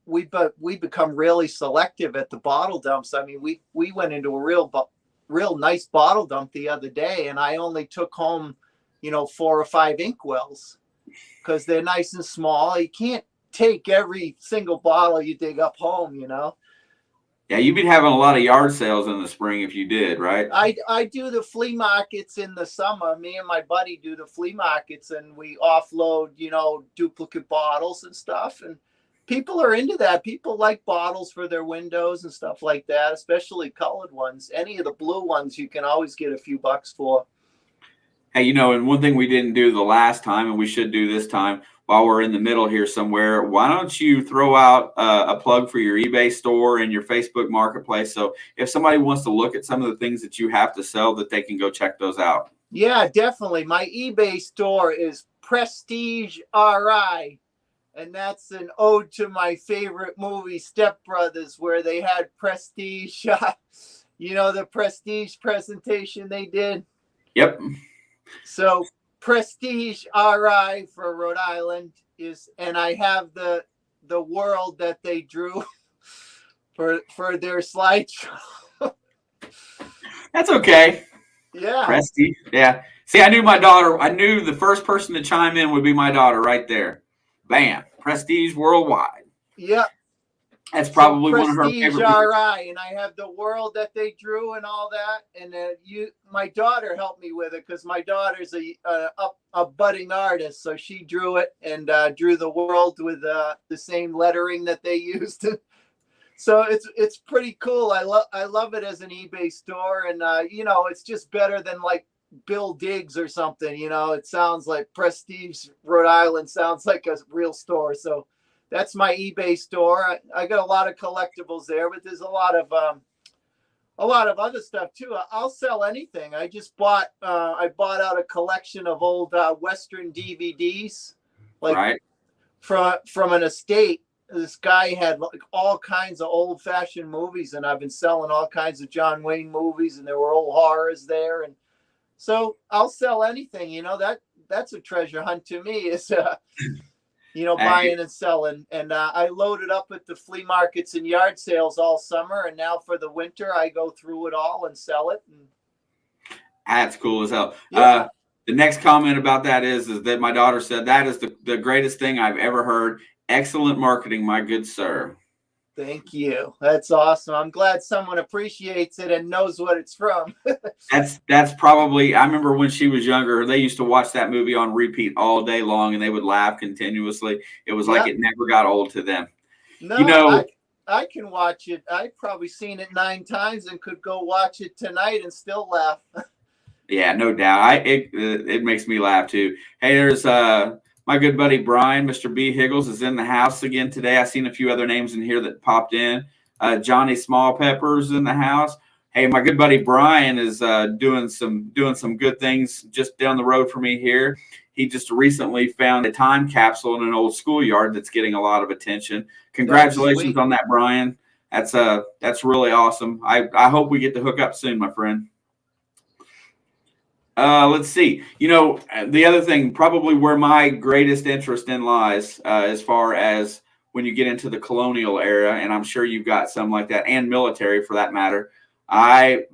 we become really selective at the bottle dumps. I mean, we went into a real nice bottle dump the other day, and I only took home, 4 or 5 inkwells because they're nice and small. You can't take every single bottle you dig up home. Yeah, you've been having a lot of yard sales in the spring if you did, right? I do the flea markets in the summer. Me and my buddy do the flea markets, and we offload, duplicate bottles and stuff. And people are into that. People like bottles for their windows and stuff like that, especially colored ones. Any of the blue ones you can always get a few bucks for. Hey, and one thing we didn't do the last time, and we should do this time while we're in the middle here somewhere, why don't you throw out a plug for your eBay store and your Facebook marketplace? So if somebody wants to look at some of the things that you have to sell, that they can go check those out. Yeah, definitely. My eBay store is Prestige RI. And that's an ode to my favorite movie, Step Brothers, where they had Prestige, the Prestige presentation they did. Yep. So Prestige RI for Rhode Island and I have the world that they drew for their slideshow. That's okay. Yeah. Prestige. Yeah. See, I knew the first person to chime in would be my daughter right there. Bam. Prestige Worldwide. Yep. That's probably one of her favorite. Prestige RI, and I have the world that they drew and all that. And my daughter helped me with it because my daughter's a budding artist, so she drew it and drew the world with the same lettering that they used. So it's pretty cool. I love it as an eBay store, and it's just better than like Bill Diggs or something. It sounds like Prestige Rhode Island sounds like a real store. So that's my eBay store. I got a lot of collectibles there, but there's a lot of other stuff too. I'll sell anything. I just bought out a collection of old Western DVDs, like right. from an estate. This guy had like all kinds of old fashioned movies, and I've been selling all kinds of John Wayne movies, and there were old horrors there. And so I'll sell anything, that's a treasure hunt to me is, buying and selling. And I loaded up at the flea markets and yard sales all summer. And now for the winter, I go through it all and sell it. That's cool as hell. Yeah. The next comment about that is that my daughter said, that is the greatest thing I've ever heard. Excellent marketing, my good sir. Thank you. That's awesome. I'm glad someone appreciates it and knows what it's from. That's probably, I remember when she was younger, they used to watch that movie on repeat all day long and they would laugh continuously. It was like it never got old to them. No, I can watch it. I've probably seen it 9 times and could go watch it tonight and still laugh. Yeah, no doubt. It makes me laugh too. Hey, there's my good buddy Brian, Mr. B. Higgles, is in the house again today. I've seen a few other names in here that popped in. Johnny Small Peppers in the house. Hey, my good buddy Brian is doing some good things just down the road from me here. He just recently found a time capsule in an old schoolyard that's getting a lot of attention. Congratulations on that, Brian. That's really awesome. I hope we get to hook up soon, my friend. Let's see. The other thing, probably where my greatest interest in lies, as far as when you get into the colonial era, and I'm sure you've got some like that, and military for that matter.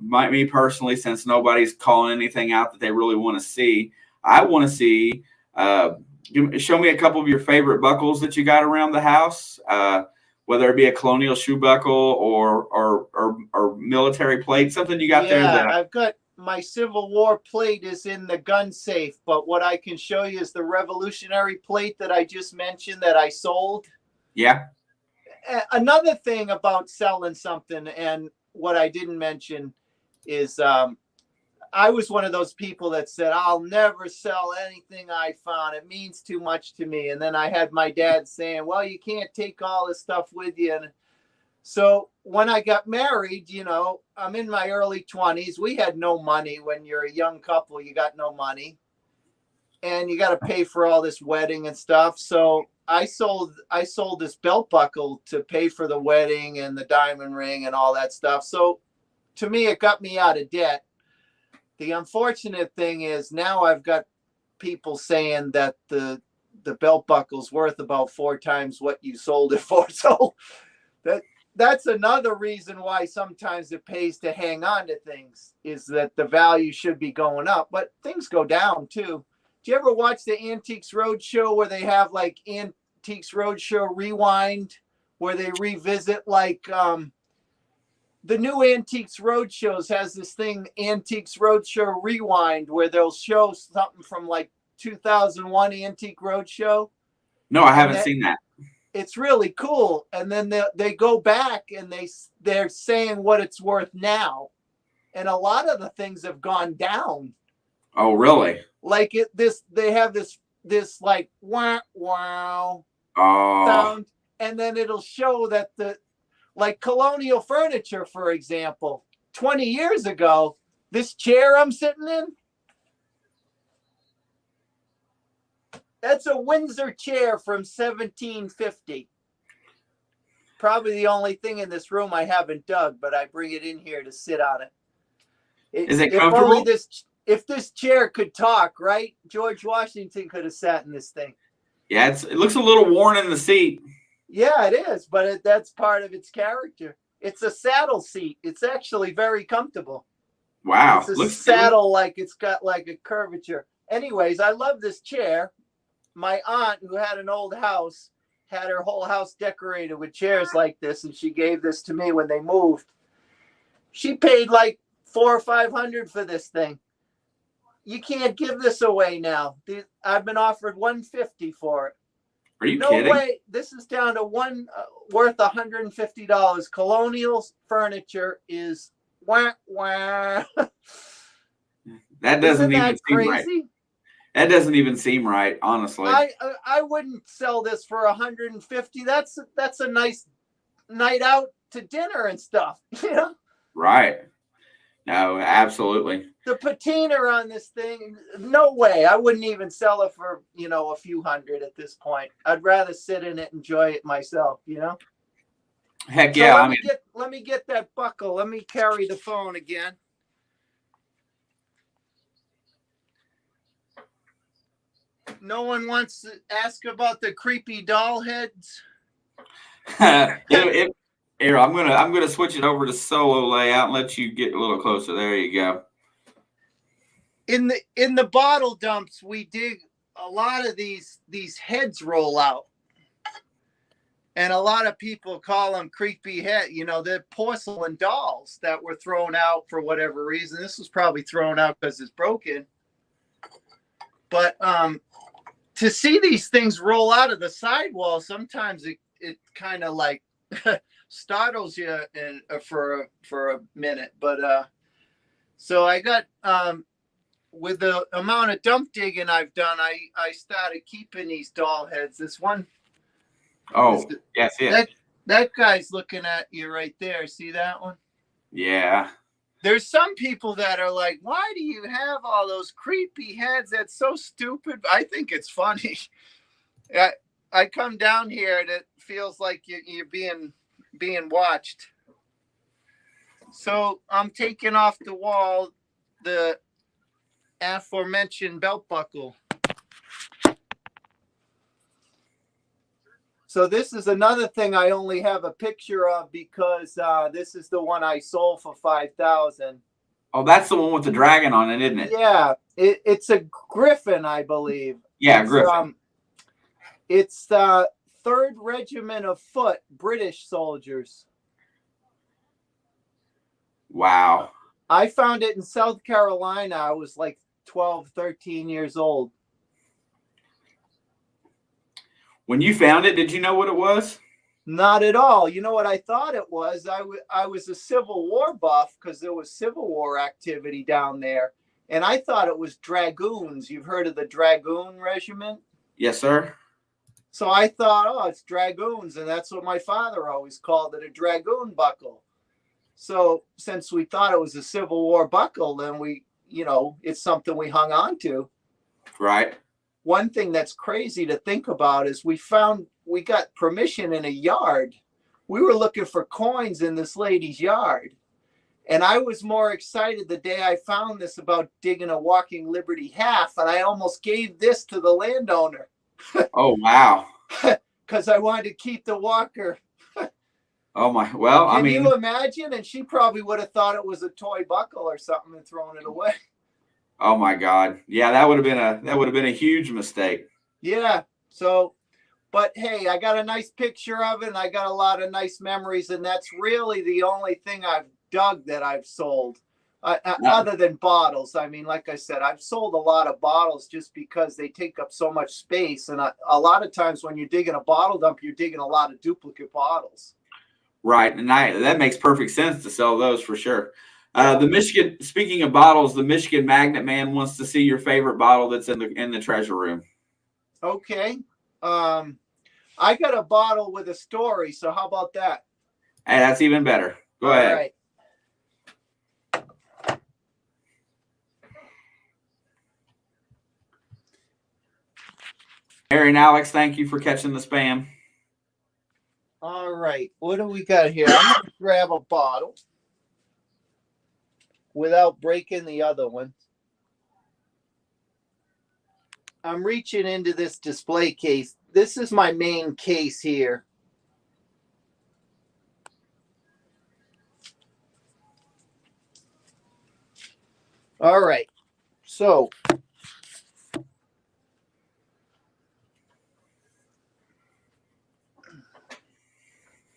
Me personally, since nobody's calling anything out that they really want to see, I want to see. Show me a couple of your favorite buckles that you got around the house, whether it be a colonial shoe buckle or military plate, something you got there. Yeah, I've got. My Civil War plate is in the gun safe, but what I can show you is the Revolutionary plate that I just mentioned that I sold. Yeah. Another thing about selling something, and what I didn't mention is I was one of those people that said, I'll never sell anything I found. It means too much to me. And then I had my dad saying, well, you can't take all this stuff with you. And so when I got married, you know, I'm in my early 20s. We had no money. When you're a young couple, you got no money. And you got to pay for all this wedding and stuff. So I sold this belt buckle to pay for the wedding and the diamond ring and all that stuff. So to me, it got me out of debt. The unfortunate thing is now I've got people saying that the belt buckle's worth about 4 times what you sold it for. So that's another reason why sometimes it pays to hang on to things, is that the value should be going up, but things go down too. Do you ever watch the Antiques Roadshow where they have like Antiques Roadshow Rewind, where they revisit like the new Antiques Roadshows has this thing, Antiques Roadshow Rewind, where they'll show something from like 2001 Antique Roadshow. No, I haven't seen that. It's really cool. And then they go back and they're saying what it's worth now. And a lot of the things have gone down. Oh, really? Like they have this like wow Oh. sound, and then it'll show that like colonial furniture, for example, 20 years ago, this chair I'm sitting in, that's a Windsor chair from 1750. Probably the only thing in this room I haven't dug, but I bring it in here to sit on it. Is it comfortable? If this chair could talk, right? George Washington could have sat in this thing. Yeah, it looks a little worn in the seat. Yeah, it is, but that's part of its character. It's a saddle seat. It's actually very comfortable. Wow. It's a saddle, like it's got like a curvature. Anyways, I love this chair. My aunt, who had an old house, had her whole house decorated with chairs like this, and she gave this to me when they moved. She paid like $400 or $500 for this thing. You can't give this away now. I've been offered $150 for it. Are you no kidding? No way. This is down to worth $150. Colonial furniture is wah. That doesn't even seem crazy? Right. That doesn't even seem right, honestly. I wouldn't sell this for $150. That's a nice night out to dinner and stuff. Yeah. Right. No, absolutely. The patina on this thing, no way. I wouldn't even sell it for, a few hundred at this point. I'd rather sit in it, enjoy it myself, Heck yeah. So let me get that buckle. Let me carry the phone again. No one wants to ask about the creepy doll heads. Here, I'm gonna switch it over to solo layout and let you get a little closer. There you go. In the bottle dumps, we dig a lot of these heads roll out, and a lot of people call them creepy head. They're porcelain dolls that were thrown out for whatever reason. This was probably thrown out because it's broken. But to see these things roll out of the sidewall, sometimes it kind of like startles you for a minute. But so I got with the amount of dump digging I've done, I started keeping these doll heads. This one. Oh, yes, yeah. That guy's looking at you right there. See that one? Yeah. There's some people that are like, why do you have all those creepy heads? That's so stupid. I think it's funny. I come down here and it feels like you're being watched. So I'm taking off the wall the aforementioned belt buckle. So this is another thing I only have a picture of because this is the one I sold for $5,000. Oh, that's the one with the dragon on it, isn't it? Yeah, it's a griffin, I believe. Yeah, griffin. It's the 3rd Regiment of Foot, British soldiers. Wow. I found it in South Carolina. I was like 12, 13 years old. When you found it, did you know what it was? Not at all. You know what I thought it was? I was a Civil War buff because there was Civil War activity down there. and I thought it was dragoons. You've heard of the dragoon regiment? Yes, sir. So I thought, oh, it's dragoons, and that's what my father always called it, a dragoon buckle. So since we thought it was a Civil War buckle, then we, it's something we hung on to. Right. One thing that's crazy to think about is we got permission in a yard. We were looking for coins in this lady's yard. And I was more excited the day I found this about digging a Walking Liberty half, and I almost gave this to the landowner. Oh, wow. Because I wanted to keep the walker. Oh, my. Well, Can you imagine? And she probably would have thought it was a toy buckle or something and thrown it away. Oh, my God. Yeah, that would have been a huge mistake. Yeah. So, but hey, I got a nice picture of it, and I got a lot of nice memories, and that's really the only thing I've dug that I've sold, other than bottles. I mean, like I said, I've sold a lot of bottles just because they take up so much space, and a lot of times when you're digging a bottle dump, you're digging a lot of duplicate bottles. Right, and that makes perfect sense to sell those for sure. Speaking of bottles, the Michigan Magnet Man wants to see your favorite bottle that's in the treasure room. Okay. I got a bottle with a story, so how about that? Hey, that's even better. Go ahead. All right. Harry and Alex, thank you for catching the spam. All right. What do we got here? I'm going to grab a bottle without breaking the other one. I'm reaching into this display case. This is my main case here. All right. So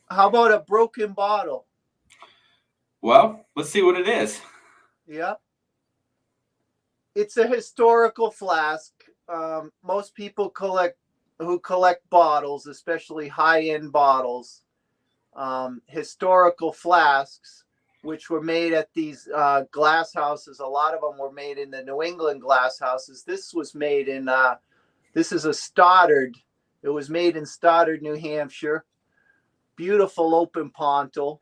how about a broken bottle? Well, let's see what it is. Yep. It's a historical flask. Most people who collect bottles, especially high-end bottles, historical flasks, which were made at these glass houses. A lot of them were made in the New England glass houses. This was made in, this is a Stoddard. It was made in Stoddard, New Hampshire. Beautiful open pontil.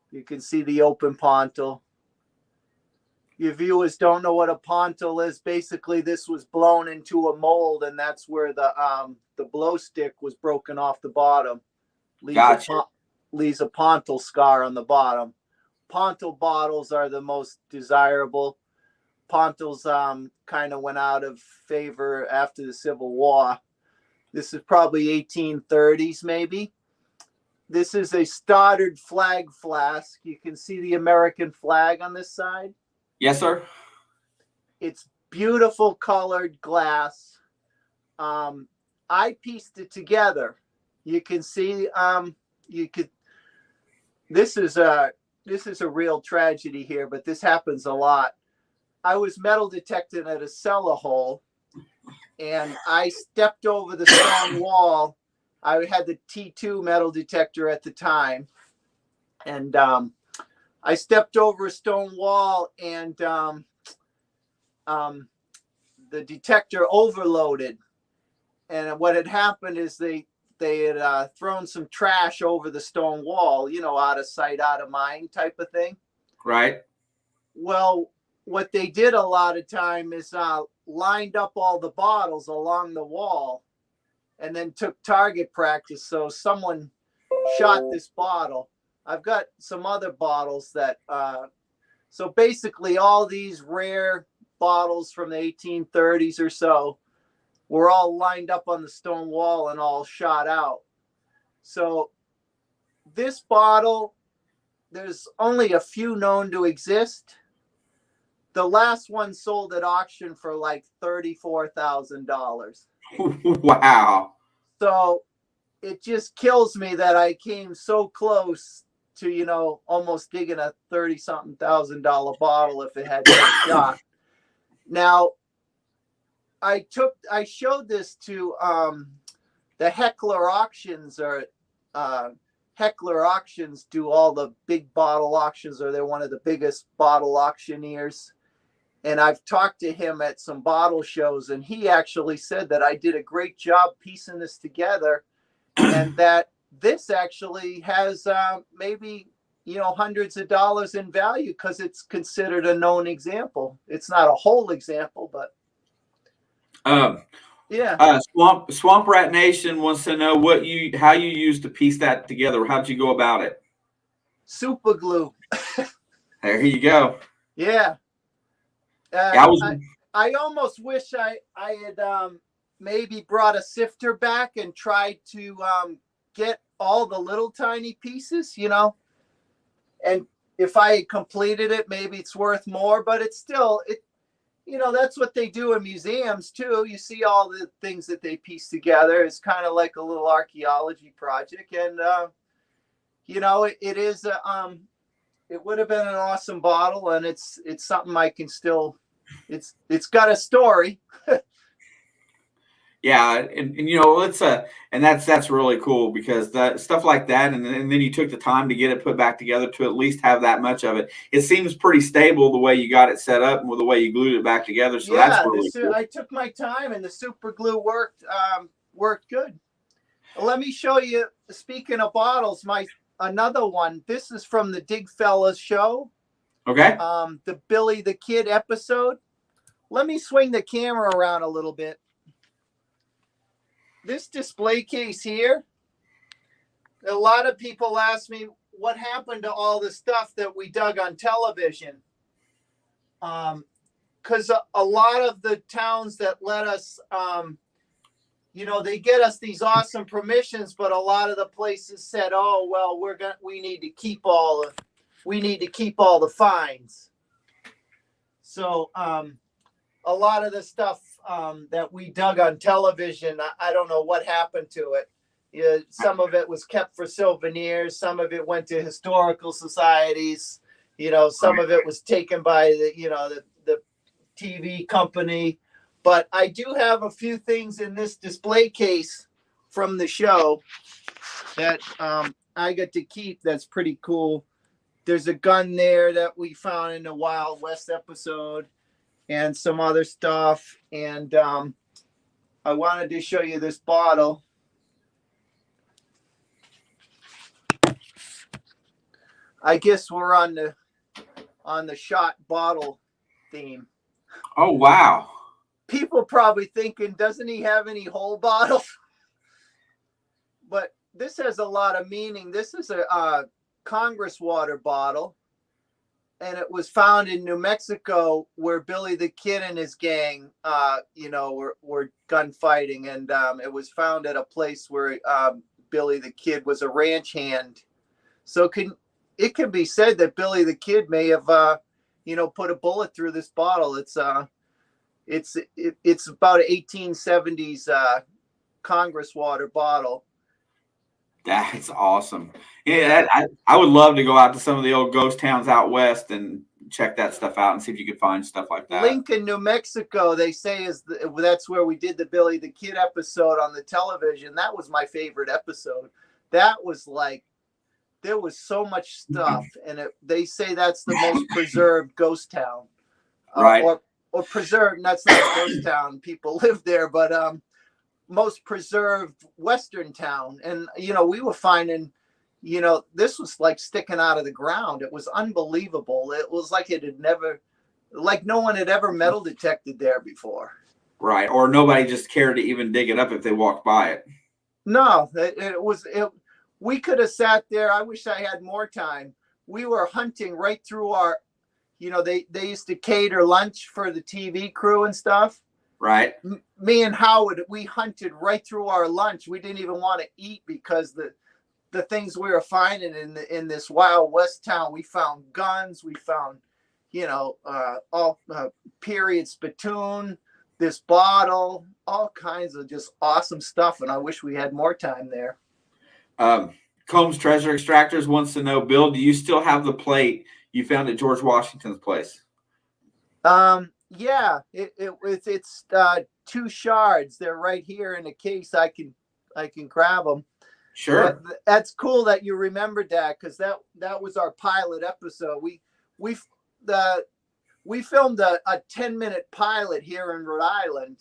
You can see the open pontil. Your viewers don't know what a pontil is. Basically, this was blown into a mold, and that's where the blow stick was broken off the bottom. Leaves a pontil scar on the bottom. Pontil bottles are the most desirable. Pontils kind of went out of favor after the Civil War. This is probably 1830s, maybe. This is a Stoddard flag flask. You can see the American flag on this side. Yes, sir. It's beautiful colored glass. I pieced it together. You can see, this is a real tragedy here, but this happens a lot. I was metal detecting at a cellar hole, and I stepped over the stone wall. I had the T2 metal detector at the time, and I stepped over a stone wall, and the detector overloaded. And what had happened is they had thrown some trash over the stone wall, out of sight, out of mind type of thing. Right. Well, what they did a lot of time is lined up all the bottles along the wall and then took target practice. So someone shot this bottle. I've got some other bottles that, so basically all these rare bottles from the 1830s or so were all lined up on the stone wall and all shot out. So this bottle, there's only a few known to exist. The last one sold at auction for like $34,000. Wow. So it just kills me that I came so close to, almost digging a $30-something thousand bottle if it had been shot. Now, I showed this to the Heckler auctions, or Heckler auctions do all the big bottle auctions, or they're one of the biggest bottle auctioneers. And I've talked to him at some bottle shows, and he actually said that I did a great job piecing this together, and that this actually has maybe, hundreds of dollars in value because it's considered a known example. It's not a whole example, but Um, yeah. Swamp Rat Nation wants to know how you used to piece that together. How'd you go about it? Super glue. There you go. Yeah. Yeah, I almost wish I had maybe brought a sifter back and tried to get all the little tiny pieces, and if I had completed it, maybe it's worth more, but it's still, that's what they do in museums too. You see all the things that they piece together. It's kind of like a little archaeology project. And, it is, it would have been an awesome bottle, and it's something I can still, it's got a story. Yeah, and it's and that's really cool because that stuff like that, and then you took the time to get it put back together to at least have that much of it. It seems pretty stable the way you got it set up and with the way you glued it back together. So yeah, that's really cool. I took my time, and the super glue worked good. Let me show you. Speaking of bottles, another one. This is from the Dig Fellas show. Okay. The Billy the Kid episode. Let me swing the camera around a little bit. This display case here, a lot of people ask me what happened to all the stuff that we dug on television. Because a lot of the towns that let us, they get us these awesome permissions, but a lot of the places said, "Oh, well, we need to keep all the fines." So, a lot of the stuff that we dug on television, I don't know what happened to it. Yeah, some of it was kept for souvenirs. Some of it went to historical societies. Some of it was taken by the TV company. But I do have a few things in this display case from the show that I get to keep. That's pretty cool. There's a gun there that we found in the Wild West episode, and some other stuff. And I wanted to show you this bottle. I guess we're on the shot bottle theme. Oh, wow. People probably thinking, doesn't he have any whole bottles? But this has a lot of meaning. This is a Congress water bottle, and it was found in New Mexico where Billy the Kid and his gang, were gunfighting, and it was found at a place where Billy the Kid was a ranch hand. So it can be said that Billy the Kid may have, put a bullet through this bottle. It's about 1870s Congress water bottle. That's awesome. Yeah, I would love to go out to some of the old ghost towns out west and check that stuff out and see if you could find stuff like that. Lincoln, New Mexico, they say that's where we did the Billy the Kid episode on the television. That was my favorite episode. That was like, there was so much stuff, and they say that's the most preserved ghost town. Right. Or preserved, that's not a ghost town. People live there, but most preserved Western town. And, we were finding, this was like sticking out of the ground. It was unbelievable. It was like no one had ever metal detected there before. Right. Or nobody just cared to even dig it up if they walked by it. No, we could have sat there. I wish I had more time. We were hunting right through our, they used to cater lunch for the TV crew and stuff. Right. Me and Howard, we hunted right through our lunch. We didn't even want to eat because the things we were finding in this Wild West town, we found guns, we found, all period spittoon, this bottle, all kinds of just awesome stuff. And I wish we had more time there. Combs Treasure Extractors wants to know, Bill, do you still have the plate you found at George Washington's place? Yeah, it's 2 shards. They're right here in a case. I can grab them. Sure. That's cool that you remembered that, because that was our pilot episode. we filmed a 10-minute pilot here in Rhode Island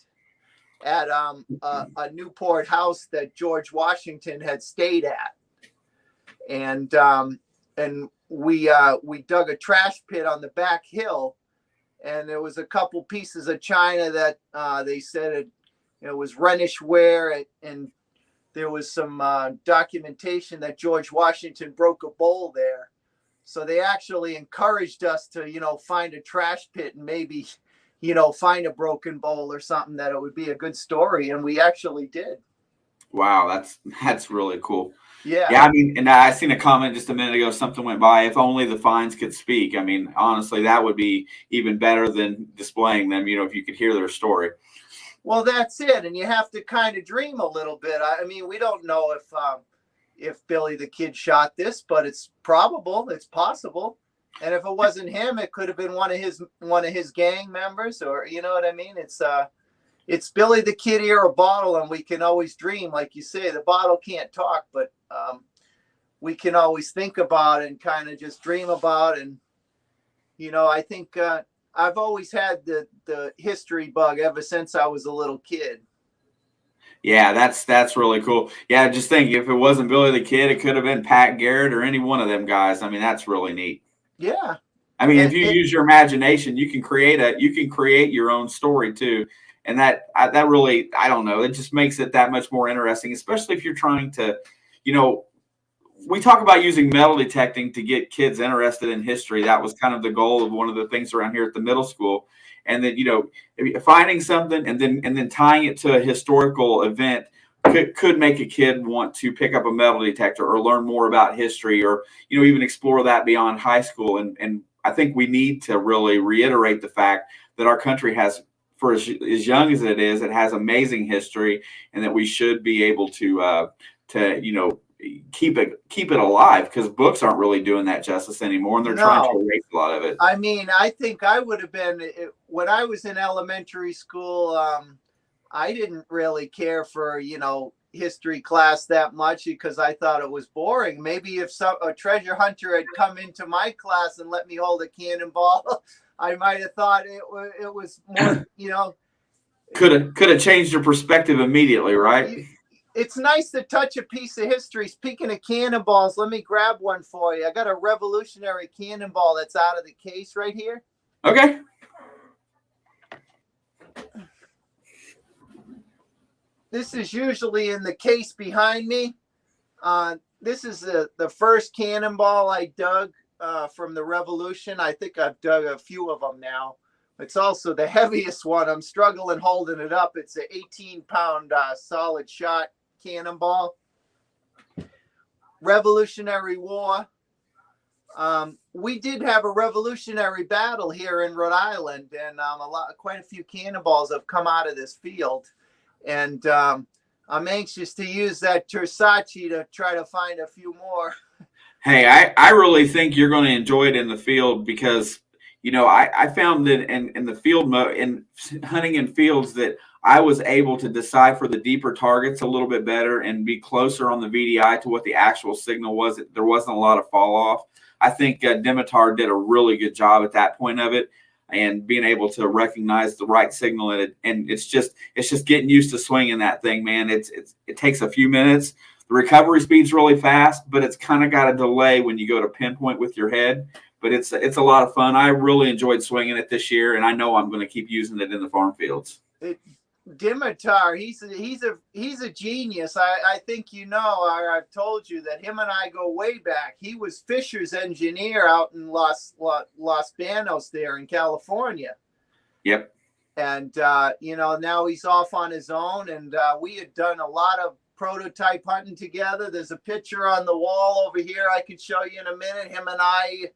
at a Newport house that George Washington had stayed at, and we dug a trash pit on the back hill, and there was a couple pieces of china that they said it was Rhenish ware, and there was some documentation that George Washington broke a bowl there. So they actually encouraged us to, find a trash pit and maybe, find a broken bowl or something, that it would be a good story. And we actually did. Wow, that's really cool. Yeah. Yeah, I mean, and I seen a comment just a minute ago, something went by. If only the finds could speak. I mean, honestly, that would be even better than displaying them, if you could hear their story. Well, that's it. And you have to kind of dream a little bit. I mean, we don't know if Billy the Kid shot this, but it's probable, it's possible. And if it wasn't him, it could have been one of his gang members, or you know what I mean? It's Billy the Kid or a bottle, and we can always dream. Like you say, the bottle can't talk, but we can always think about it and kind of just dream about it. And I think I've always had the history bug ever since I was a little kid. Yeah, that's really cool. Yeah, just think, if it wasn't Billy the Kid, it could have been Pat Garrett or any one of them guys. I mean, that's really neat. Yeah. I mean, if you use your imagination, you can create your own story too. And that really, I don't know, it just makes it that much more interesting, especially if you're trying to, we talk about using metal detecting to get kids interested in history. That was kind of the goal of one of the things around here at the middle school. And then, finding something and then tying it to a historical event could make a kid want to pick up a metal detector or learn more about history, or, even explore that beyond high school. And I think we need to really reiterate the fact that our country has, for as young as it is, it has amazing history, and that we should be able to keep it alive, because books aren't really doing that justice anymore, and they're trying to erase a lot of it. I mean, I think I would have been, when I was in elementary school, I didn't really care for history class that much, because I thought it was boring. Maybe if a treasure hunter had come into my class and let me hold a cannonball, I might have thought it was more, could have changed your perspective immediately, right? It's nice to touch a piece of history. Speaking of cannonballs, let me grab one for you. I got a Revolutionary cannonball that's out of the case right here. Okay. This is usually in the case behind me. This is the first cannonball I dug from the Revolution. I think I've dug a few of them now. It's also the heaviest one. I'm struggling holding it up. It's an 18-pound solid shot cannonball. Revolutionary War. We did have a Revolutionary battle here in Rhode Island, and quite a few cannonballs have come out of this field. And I'm anxious to use that Tersace to try to find a few more. Hey, I really think you're going to enjoy it in the field, because I found that in the field in hunting in fields, that I was able to decipher the deeper targets a little bit better and be closer on the VDI to what the actual signal was. There wasn't a lot of fall off. I think Dimitar did a really good job at that point of it, and being able to recognize the right signal in it. And it's just getting used to swinging that thing, man. It takes a few minutes. The recovery speed's really fast, but it's kind of got a delay when you go to pinpoint with your head. But it's a lot of fun. I really enjoyed swinging it this year, and I know I'm going to keep using it in the farm fields. Dimitar, he's a genius. I think I've told you that him and I go way back. He was Fisher's engineer out in Los Banos there in California. Yep. And now he's off on his own, and we had done a lot of prototype hunting together. There's a picture on the wall over here I could show you in a minute. Him and I.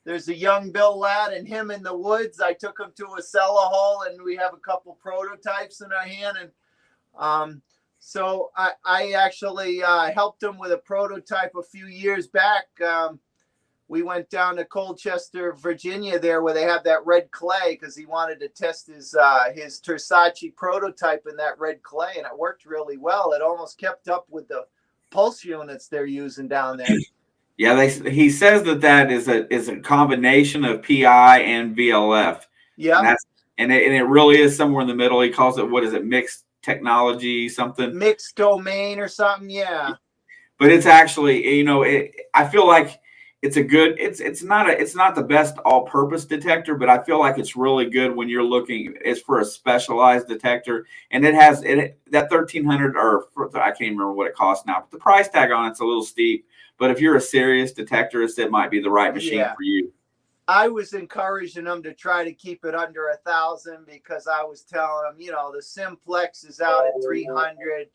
There's a young Bill Ladd and him in the woods. I took him to a cellar hole, and we have a couple prototypes in our hand. And so I actually helped him with a prototype a few years back. We went down to Colchester, Virginia, there where they have that red clay, because he wanted to test his Tersace prototype in that red clay, and it worked really well. It almost kept up with the pulse units they're using down there. Yeah, he says that is a combination of PI and VLF. Yeah. And it really is somewhere in the middle. He calls it, what is it, mixed technology something? Mixed domain or something. Yeah. But it's actually, I feel like it's a good. It's not the best all-purpose detector, but I feel like it's really good when you're looking. It's for a specialized detector, and it has that 1,300, or I can't even remember what it costs now. But the price tag on it's a little steep. But if you're a serious detectorist, it might be the right machine for you. I was encouraging them to try to keep it under 1,000 because I was telling them, the Simplex is out at 300.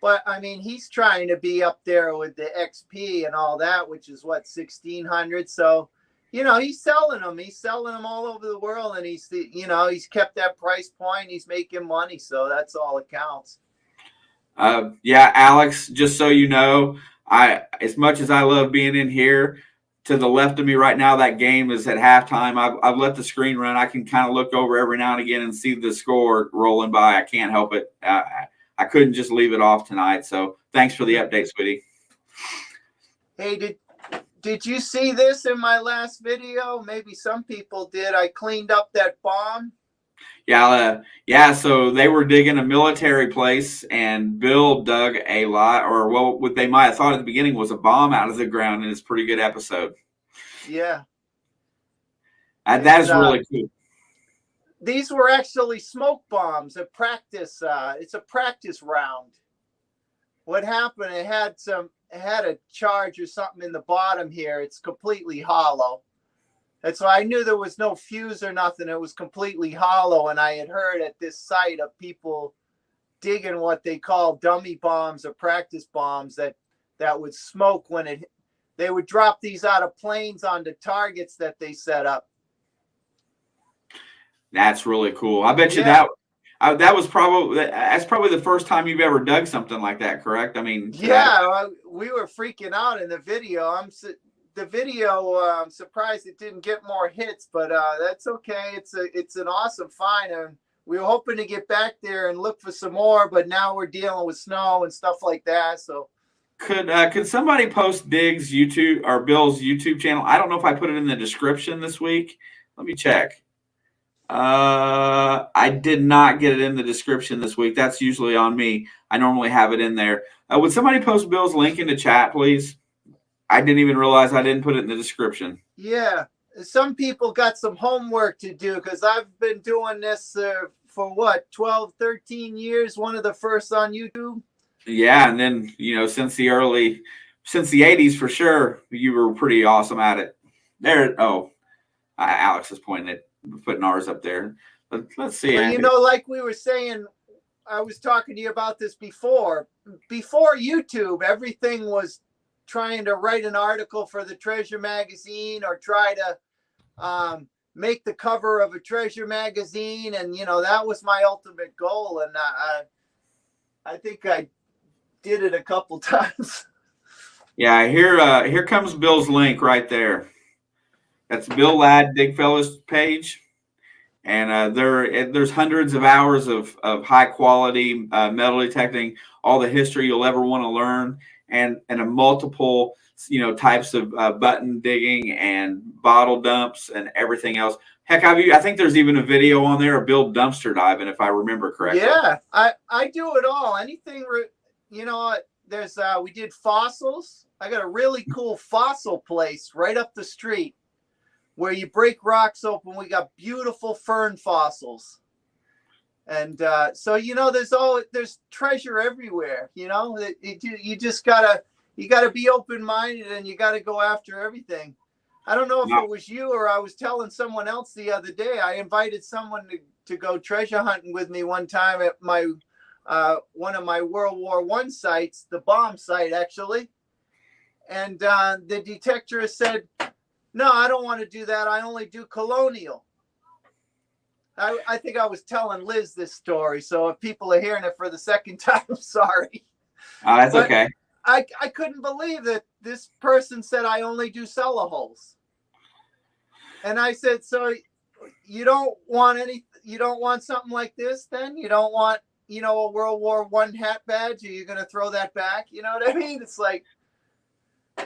But I mean, he's trying to be up there with the XP and all that, which is what, 1,600. So, he's selling them. He's selling them all over the world, and he's kept that price point. He's making money, so that's all that counts. Yeah, Alex. Just so you know, as much as I love being in here, to the left of me right now, that game is at halftime. I've let the screen run. I can kind of look over every now and again and see the score rolling by. I can't help it. I couldn't just leave it off tonight. So thanks for the update, sweetie. Hey, did you see this in my last video? Maybe some people did. I cleaned up that bomb. Yeah. So they were digging a military place, and Bill dug a lot, or what they might have thought at the beginning was a bomb out of the ground, and it's a pretty good episode. Yeah. That is really cool. These were actually smoke bombs, a practice. It's a practice round. What happened? It had a charge or something in the bottom here. It's completely hollow. And so I knew there was no fuse or nothing. It was completely hollow. And I had heard at this site of people digging what they call dummy bombs or practice bombs that would smoke when they would drop these out of planes onto targets that they set up. That's really cool. I bet you that's probably the first time you've ever dug something like that, correct? I mean, we were freaking out in the video. I'm surprised it didn't get more hits, but that's okay. It's an awesome find, and we were hoping to get back there and look for some more, but now we're dealing with snow and stuff like that. So could somebody post Diggs' YouTube or Bill's YouTube channel? I don't know if I put it in the description this week. Let me check. I did not get it in the description this week. That's usually on me. I normally have it in there. Would somebody post Bill's link in the chat, please? I didn't even realize I didn't put it in the description. Yeah. Some people got some homework to do because I've been doing this for 12, 13 years. One of the first on YouTube. Yeah. And then, since the 80s for sure, you were pretty awesome at it. There. Oh, Alex is pointing it. Putting ours up there. Let's see. Well, like we were saying, I was talking to you about this before. Before YouTube, everything was trying to write an article for the Treasure magazine or try to make the cover of a Treasure magazine, and that was my ultimate goal. And I think I did it a couple times. Yeah, here comes Bill's link right there. That's Bill Ladd Digfellas page, and there's hundreds of hours of high quality metal detecting, all the history you'll ever want to learn, and a multiple types of button digging and bottle dumps and everything else. Heck, I think there's even a video on there of Bill dumpster diving, if I remember correctly. Yeah, I do it all. Anything, there's we did fossils. I got a really cool fossil place right up the street where you break rocks open. We got beautiful fern fossils. And so, there's treasure everywhere, you just gotta be open-minded, and you gotta go after everything. I don't know if it was you or I was telling someone else the other day. I invited someone to go treasure hunting with me one time at my one of my World War I sites, the bomb site actually. And the detector said, "No, I don't want to do that. I only do colonial." I think I was telling Liz this story, so if people are hearing it for the second time, I'm sorry. That's okay. I couldn't believe that this person said I only do cellar holes. And I said, "So you don't want something like this then? You don't want, a World War I hat badge? Are you going to throw that back?" You know what I mean? It's like...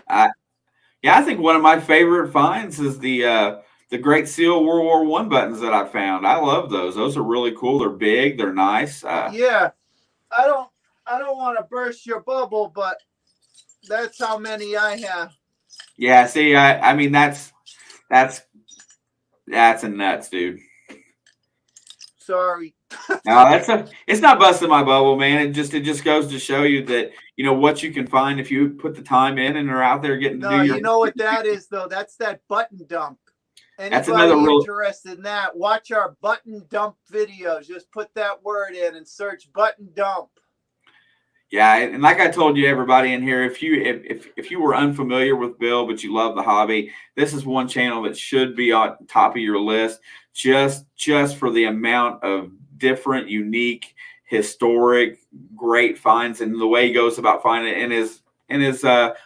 Yeah, I think one of my favorite finds is the the Great Seal World War One buttons that I found. I love those. Those are really cool. They're big. They're nice. Yeah, I don't want to burst your bubble, but that's how many I have. Yeah. See, I mean that's a nuts, dude. Sorry. No, it's not busting my bubble, man. It just goes to show you that what you can find if you put the time in and are out there getting to do No, your. you know what that is though? That's that button dump. That's another Anybody real. interested in that? Watch our button dump videos. Just put that word in and search button dump. Yeah, and like I told you, everybody in here, if you were unfamiliar with Bill but you love the hobby, this is one channel that should be on top of your list, just for the amount of different, unique, historic, great finds, and the way he goes about finding it, and his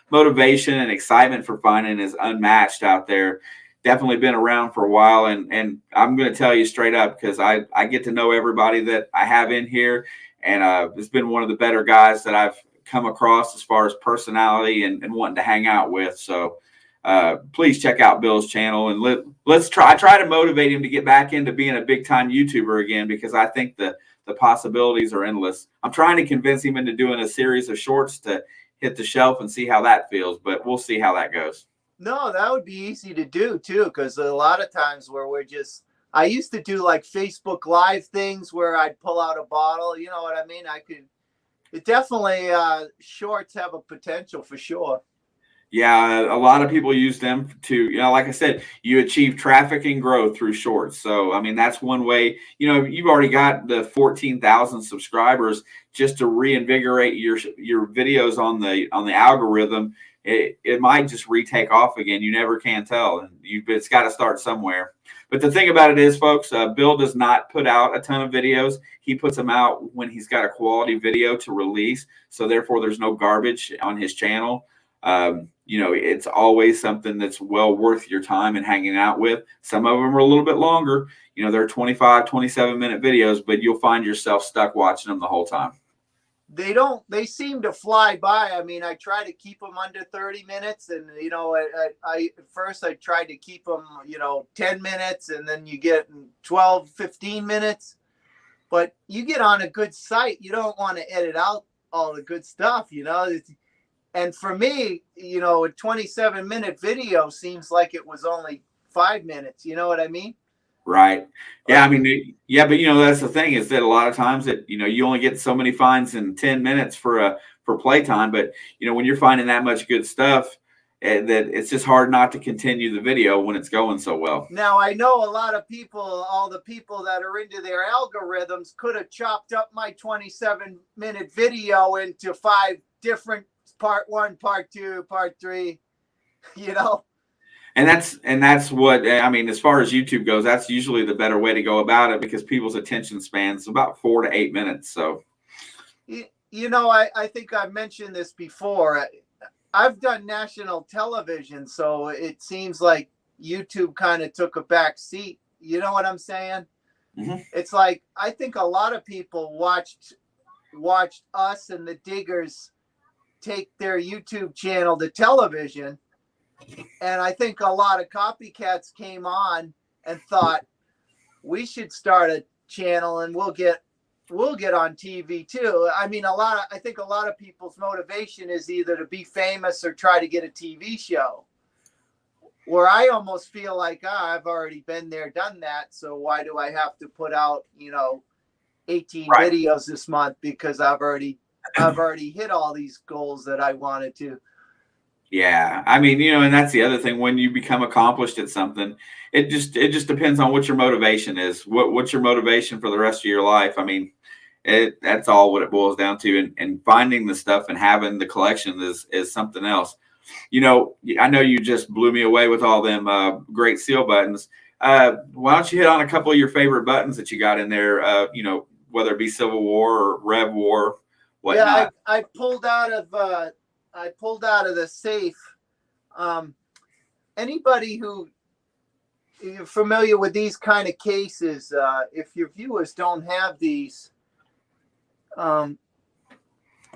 motivation and excitement for finding is unmatched out there. Definitely been around for a while, and I'm going to tell you straight up because I get to know everybody that I have in here. And it's been one of the better guys that I've come across as far as personality and wanting to hang out with. So please check out Bill's channel and let's try to motivate him to get back into being a big time YouTuber again, because I think the possibilities are endless. I'm trying to convince him into doing a series of shorts to hit the shelf and see how that feels, but we'll see how that goes. No, that would be easy to do too, because a lot of times where I used to do like Facebook Live things where I'd pull out a bottle. You know what I mean? It definitely, shorts have a potential for sure. Yeah, a lot of people use them to, like I said, you achieve traffic and growth through shorts. So, I mean, that's one way. You've already got the 14,000 subscribers. Just to reinvigorate your videos on the algorithm, it might just retake off again. You never can tell, and it's got to start somewhere. But the thing about it is, folks, Bill does not put out a ton of videos. He puts them out when he's got a quality video to release. So therefore, there's no garbage on his channel. It's always something that's well worth your time and hanging out with. Some of them are a little bit longer. They're 25, 27-minute videos, but you'll find yourself stuck watching them the whole time. They seem to fly by. I mean, I try to keep them under 30 minutes. And, at first I tried to keep them, 10 minutes, and then you get 12, 15 minutes. But you get on a good site, you don't want to edit out all the good stuff, And for me, a 27-minute video seems like it was only 5 minutes. You know what I mean? Right. Yeah. I mean, yeah, but that's the thing is that a lot of times that, you only get so many finds in 10 minutes for playtime. But, when you're finding that much good stuff, that it's just hard not to continue the video when it's going so well. Now, I know a lot of people, all the people that are into their algorithms could have chopped up my 27-minute video into 5 different part 1, part 2, part 3, And that's what, I mean, as far as YouTube goes, that's usually the better way to go about it, because people's attention spans about 4 to 8 minutes. So, I think I've mentioned this before. I've done national television, so it seems like YouTube kind of took a back seat. You know what I'm saying? Mm-hmm. It's like, I think a lot of people watched us and the Diggers take their YouTube channel to television. And I think a lot of copycats came on and thought, we should start a channel and we'll get on TV too. I mean, I think a lot of people's motivation is either to be famous or try to get a TV show. Where I almost feel like, I've already been there, done that. So why do I have to put out, 18 right. videos this month, because I've already hit all these goals that I wanted to. Yeah. I mean, and that's the other thing. When you become accomplished at something, it just depends on what your motivation is. What's your motivation for the rest of your life? I mean, that's all what it boils down to. And finding the stuff and having the collection is something else. I know you just blew me away with all them Great Seal buttons. Why don't you hit on a couple of your favorite buttons that you got in there? Whether it be Civil War or Rev War, whatnot. Yeah, I pulled out of the safe. Anybody who is familiar with these kind of cases, if your viewers don't have these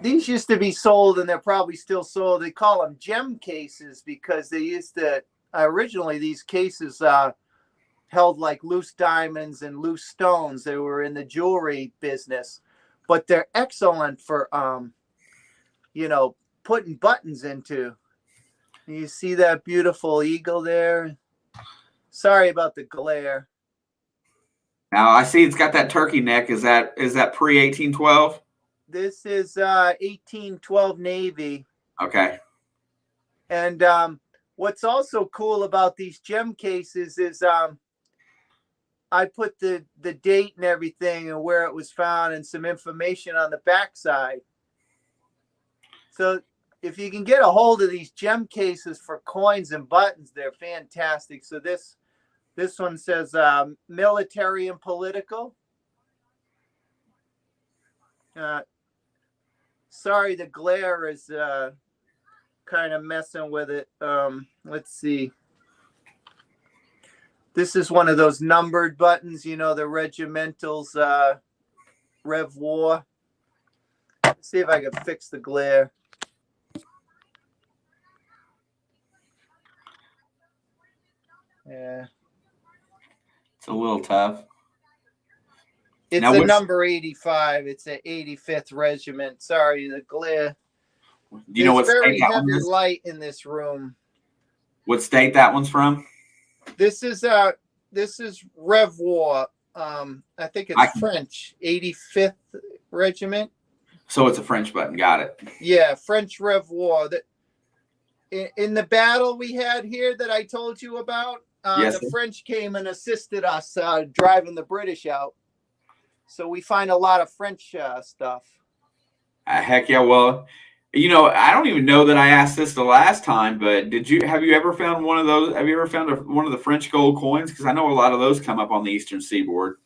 used to be sold, and they're probably still sold. They call them gem cases because they used to originally, these cases held like loose diamonds and loose stones. They were in the jewelry business, but they're excellent for putting buttons into. You see that beautiful eagle there? Sorry about the glare. Now I see it's got that turkey neck. Is that pre 1812? This is 1812 Navy. Okay. And what's also cool about these gem cases is I put the date and everything and where it was found and some information on the backside. So if you can get a hold of these gem cases for coins and buttons, they're fantastic. So this one says military and political. Sorry, the glare is kind of messing with it. Let's see. This is one of those numbered buttons, the regimentals, Rev War. Let's see if I can fix the glare. Yeah. It's a little tough. It's now, a number 85. It's an 85th Regiment. Sorry, the glare. Do you know what very state that heavy one is? light in this room. What state that one's from? This is Rev War. I think it's French. 85th Regiment. So it's a French button. Got it. Yeah, French Rev War. In the battle we had here that I told you about, yes, the French came and assisted us driving the British out. So we find a lot of French stuff. Heck yeah. Well, I don't even know that I asked this the last time, but have you ever found one of those? Have you ever found one of the French gold coins? Because I know a lot of those come up on the Eastern Seaboard.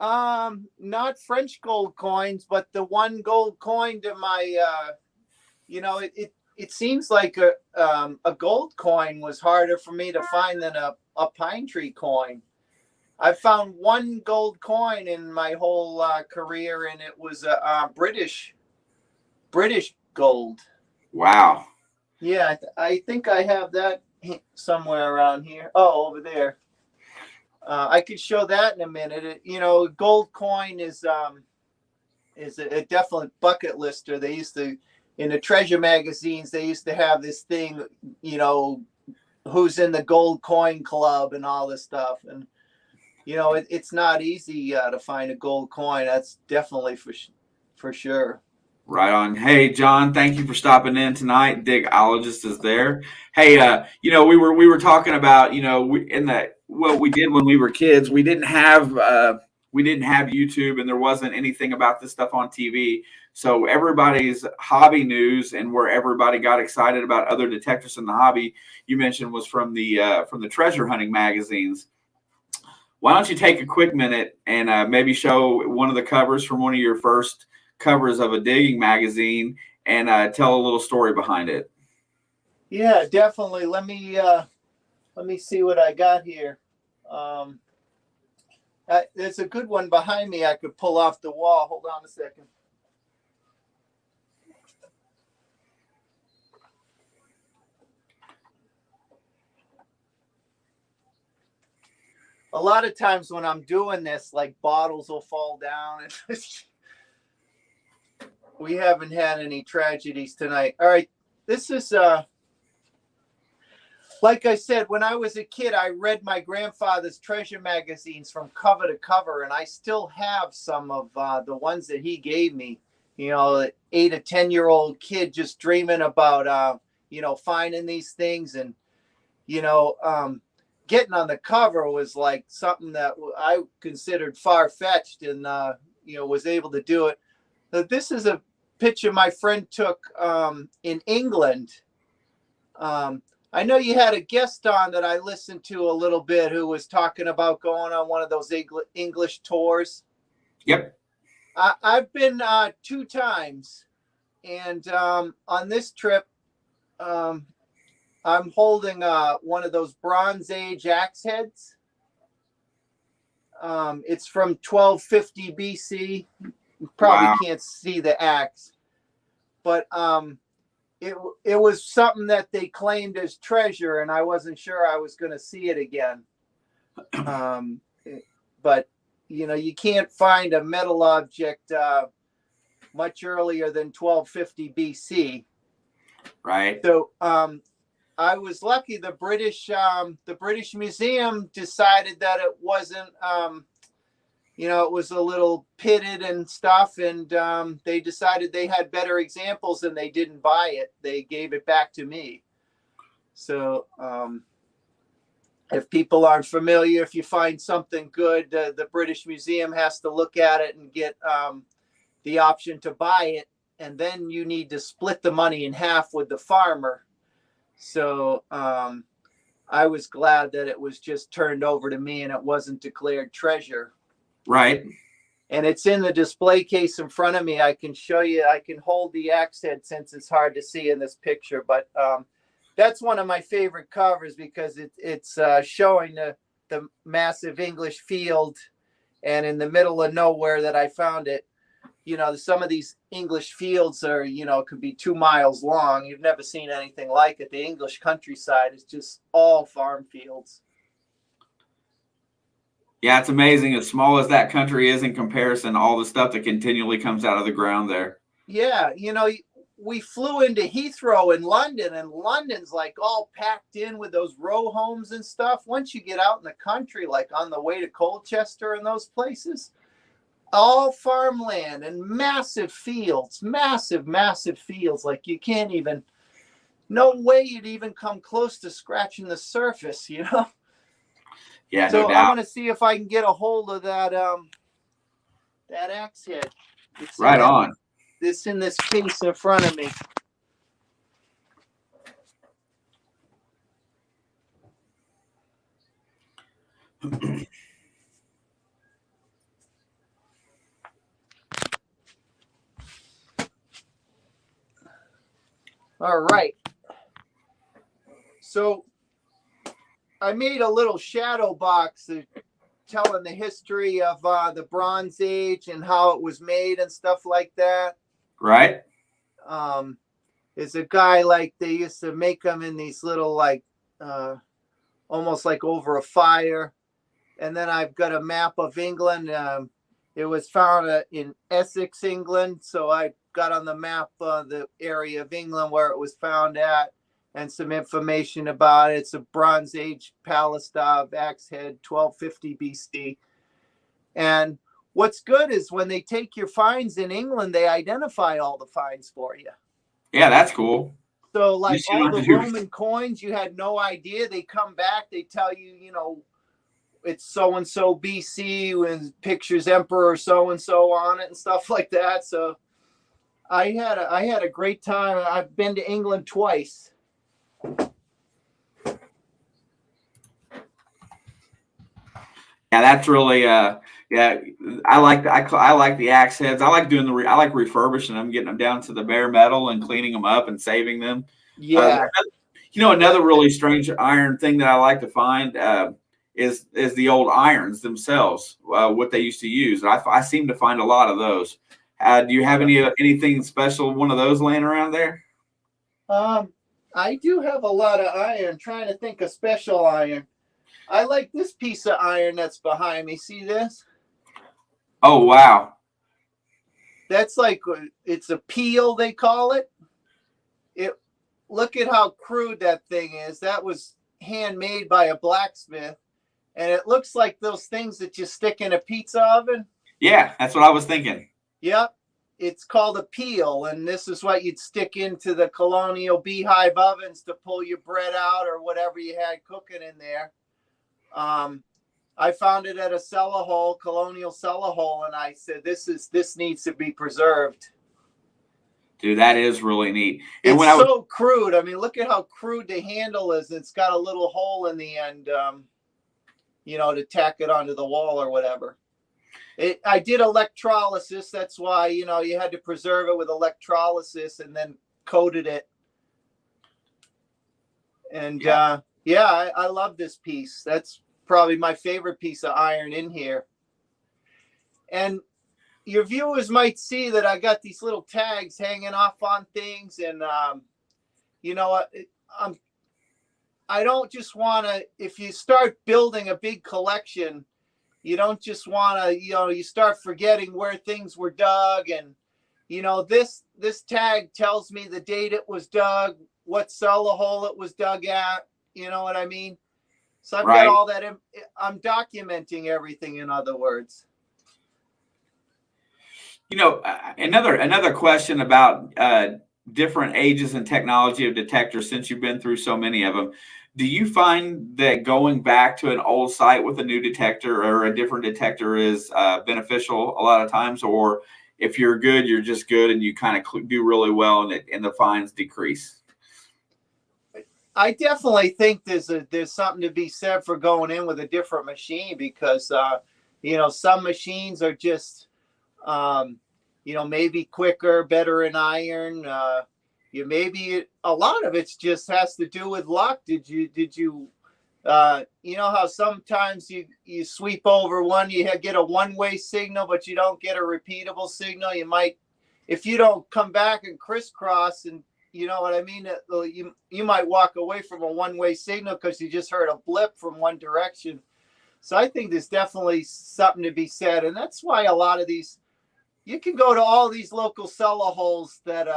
Not French gold coins, but the one gold coin to my, it seems like a gold coin was harder for me to find than a pine tree coin. I found one gold coin in my whole career, and it was a British gold. Wow. Yeah, I think I have that somewhere around here. Oh, over there. I could show that in a minute. Gold coin is a definite bucket lister. They used to, in the treasure magazines, they used to have this thing, who's in the gold coin club and all this stuff. And, it's not easy to find a gold coin. That's definitely for sure. Right on. Hey, John, thank you for stopping in tonight. Digologist is there. Hey, we were talking about, what we did when we were kids. We didn't have YouTube, and there wasn't anything about this stuff on TV. So everybody's hobby news and where everybody got excited about other detectors in the hobby, you mentioned, was from the treasure hunting magazines. Why don't you take a quick minute and maybe show one of the covers from one of your first covers of a digging magazine and tell a little story behind it? Yeah, definitely. Let me see what I got here. There's a good one behind me I could pull off the wall. Hold on a second. A lot of times when I'm doing this, like, bottles will fall down. We haven't had any tragedies tonight. All right. This is, like I said, when I was a kid, I read my grandfather's treasure magazines from cover to cover, and I still have some of the ones that he gave me. 8 or 10-year-old kid just dreaming about, finding these things. And, getting on the cover was like something that I considered far-fetched, and, was able to do it. So this is a picture my friend took in England. I know you had a guest on that I listened to a little bit who was talking about going on one of those English tours. Yep. I've been 2 times, and on this trip, I'm holding one of those Bronze Age axe heads. It's from 1250 BC. You probably can't see the axe, but it was something that they claimed as treasure, and I wasn't sure I was going to see it again. Um, but you can't find a metal object much earlier than 1250 BC. Right. So I was lucky. The British Museum decided that it wasn't, it was a little pitted and stuff, and they decided they had better examples, and they didn't buy it. They gave it back to me. So if people aren't familiar, if you find something good, the British Museum has to look at it and get the option to buy it, and then you need to split the money in half with the farmer. So I was glad that it was just turned over to me and it wasn't declared treasure. Right. And it's in the display case in front of me. I can show you. I can hold the axe head since it's hard to see in this picture. But that's one of my favorite covers because it's showing the massive English field, and in the middle of nowhere that I found it. Some of these English fields are, could be 2 miles long. You've never seen anything like it. The English countryside is just all farm fields. Yeah, it's amazing. As small as that country is in comparison, all the stuff that continually comes out of the ground there. Yeah, we flew into Heathrow in London, and London's like all packed in with those row homes and stuff. Once you get out in the country, like on the way to Colchester and those places, all farmland and massive fields, massive fields. Like you can't even, no way you'd even come close to scratching the surface, Yeah, So no doubt. I'm going to see if I can get a hold of that axe head. It's right on. It's in this case in front of me. All right. So I made a little shadow box telling the history of the Bronze Age and how it was made and stuff like that. Right. There's a guy, like, they used to make them in these little, like, almost like over a fire. And then I've got a map of England. It was found in Essex, England. So I got on the map the area of England where it was found at, and some information about it. It's a Bronze Age Palestine axe head, 1250 BC. And what's good is when they take your finds in England, they identify all the finds for you. Yeah, that's cool. So like all the Roman coins, you had no idea. They come back, they tell you, it's so-and-so BC with pictures Emperor so-and-so on it and stuff like that. So I had a great time. I've been to England twice. Yeah, that's really yeah. I like the axe heads. I like doing I like refurbishing them, getting them down to the bare metal and cleaning them up and saving them. Yeah. Another really strange iron thing that I like to find is the old irons themselves. What they used to use. I seem to find a lot of those. Do you have anything special? One of those laying around there? I do have a lot of iron. I'm trying to think of special iron. I like this piece of iron that's behind me. See this? Oh, wow. That's like, it's a peel, they call it. Look at how crude that thing is. That was handmade by a blacksmith. And it looks like those things that you stick in a pizza oven. Yeah, that's what I was thinking. Yep. It's called a peel. And this is what you'd stick into the colonial beehive ovens to pull your bread out or whatever you had cooking in there. I found it at a cellar hole, colonial cellar hole, and I said, this needs to be preserved. Dude, that is really neat. And it's so crude. I mean, look at how crude the handle is. It's got a little hole in the end, to tack it onto the wall or whatever. I did electrolysis. That's why, you had to preserve it with electrolysis and then coated it. And I love this piece. That's probably my favorite piece of iron in here. And your viewers might see that I got these little tags hanging off on things. And, I don't just want to, if you start building a big collection, you don't just want to, you start forgetting where things were dug. And, this tag tells me the date it was dug, what cellar hole it was dug at. You know what I mean? So I've got all that. I'm documenting everything, in other words. Another question about different ages and technology of detectors, since you've been through so many of them. Do you find that going back to an old site with a new detector or a different detector is beneficial a lot of times? Or if you're good, you're just good and you kind of do really well and the fines decrease? I definitely think there's something to be said for going in with a different machine, because some machines are just maybe quicker, better in iron. Maybe a lot of it's just has to do with luck. Did you how sometimes you sweep over one, you get a one-way signal, but you don't get a repeatable signal. You might, if you don't come back and crisscross, and you know what I mean, you might walk away from a one-way signal because you just heard a blip from one direction. So I think there's definitely something to be said, and that's why a lot of these, you can go to all these local cellar holes that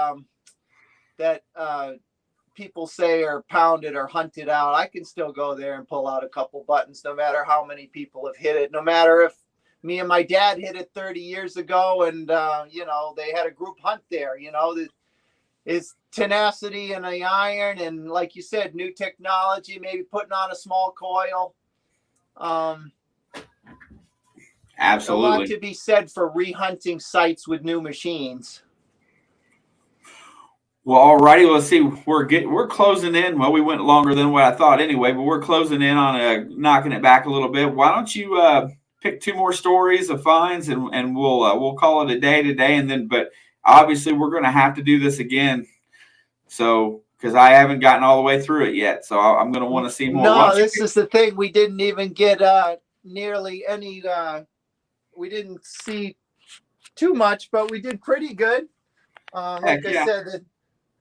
people say are pounded or hunted out. I can still go there and pull out a couple buttons, no matter how many people have hit it. No matter if me and my dad hit it 30 years ago, and they had a group hunt there. It's tenacity and the iron, and like you said, new technology, maybe putting on a small coil. Absolutely. A lot to be said for rehunting sites with new machines. Well, all righty. Let's see. We're closing in. Well, we went longer than what I thought anyway, but we're closing in on knocking it back a little bit. Why don't you pick two more stories of finds, and we'll call it a day today. And then, but obviously, we're going to have to do this again. So, because I haven't gotten all the way through it yet, so I'm going to want to see more. No, this is the thing. We didn't even get nearly any. We didn't see too much, but we did pretty good. Like I said,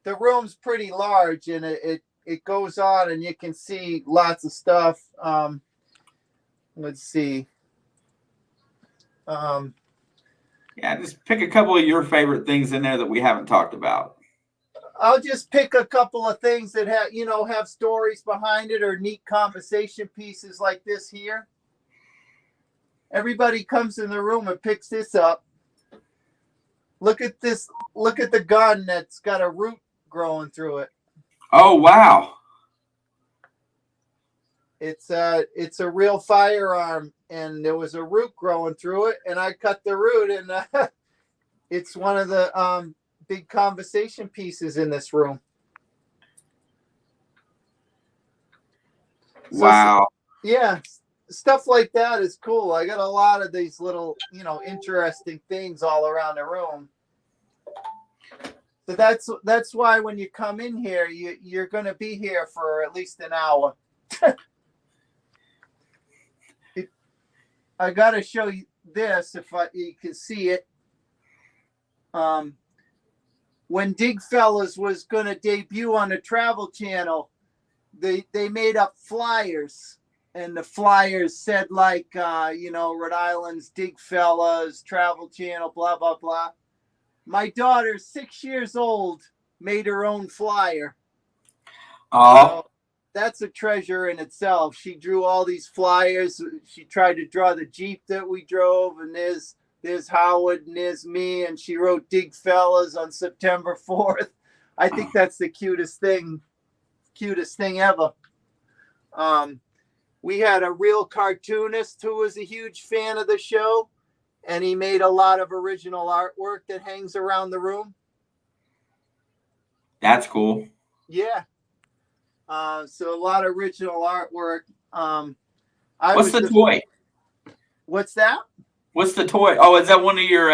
the room's pretty large, and it goes on, and you can see lots of stuff. Let's see. Just pick a couple of your favorite things in there that we haven't talked about. I'll just pick a couple of things that have stories behind it, or neat conversation pieces like this here. Everybody comes in the room and picks this up. Look at this. Look at the gun that's got a root growing through it. Oh, wow. It's a real firearm, and there was a root growing through it, and I cut the root, and it's one of the big conversation pieces in this room. Wow. So, stuff like that is cool. I got a lot of these little, interesting things all around the room. So that's why when you come in here, you're going to be here for at least an hour. I got to show you this if you can see it. When Digfellas was going to debut on the Travel Channel, they made up flyers. And the flyers said, like, Rhode Island's Digfellas, Travel Channel, blah, blah, blah. My daughter, 6 years old, made her own flyer. Oh. So that's a treasure in itself. She drew all these flyers. She tried to draw the Jeep that we drove, and there's Howard, and there's me, and she wrote Digfellas on September 4th. I think that's the cutest thing ever. We had a real cartoonist who was a huge fan of the show, and he made a lot of original artwork that hangs around the room. That's cool. Yeah. So a lot of original artwork. What's the toy? What's that? What's the toy? Oh, is that one of your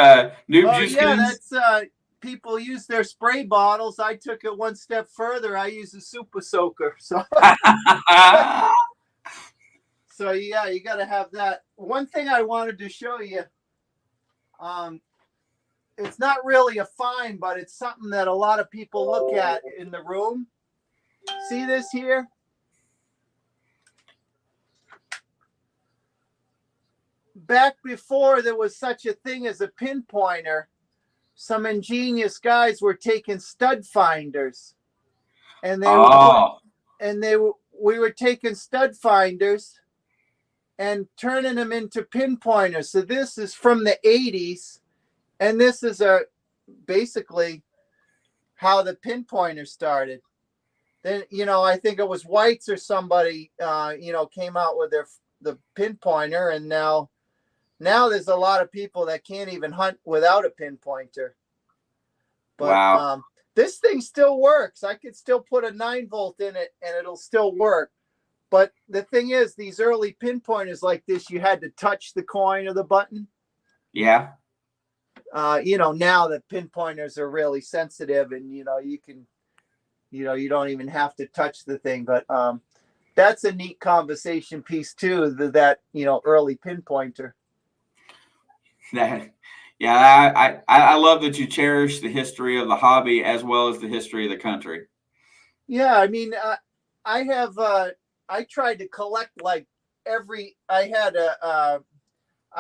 noob juice skins? That's people use their spray bottles. I took it one step further. I use a super soaker. So So yeah, you got to have that. One thing I wanted to show you, it's not really a find, but it's something that a lot of people look at in the room. See this here? back before there was such a thing as a pinpointer, some ingenious guys were taking stud finders, and they were Oh, we were taking stud finders and turning them into pinpointers. So this is from the 80s, and this is basically how the pinpointer started. Then, I think it was Whites or somebody, came out with the pinpointer, and now there's a lot of people that can't even hunt without a pinpointer. But wow. this thing still works. I could still put a 9-volt in it and it'll still work. But the thing is, these early pinpointers like this, you had to touch the coin or the button. Yeah. Now the pinpointers are really sensitive, and you can, you don't even have to touch the thing. But that's a neat conversation piece too. That early pinpointer. Yeah, I love that you cherish the history of the hobby as well as the history of the country. Yeah, I mean, I have I tried to collect like I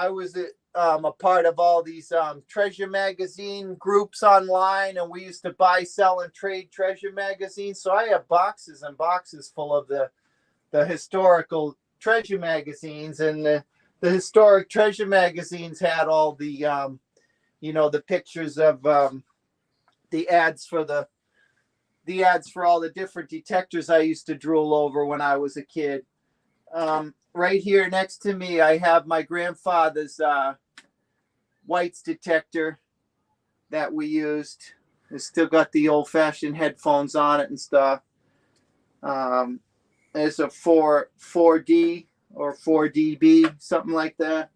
was a part of all these treasure magazine groups online, and we used to buy, sell, and trade treasure magazines. So I have boxes and boxes full of the historical treasure magazines, and the historic treasure magazines had all the the pictures of the ads for all the different detectors I used to drool over when I was a kid. Right here next to me, I have my grandfather's White's detector that we used. It's still got the old-fashioned headphones on it and stuff. It's a 4D or 4DB, something like that.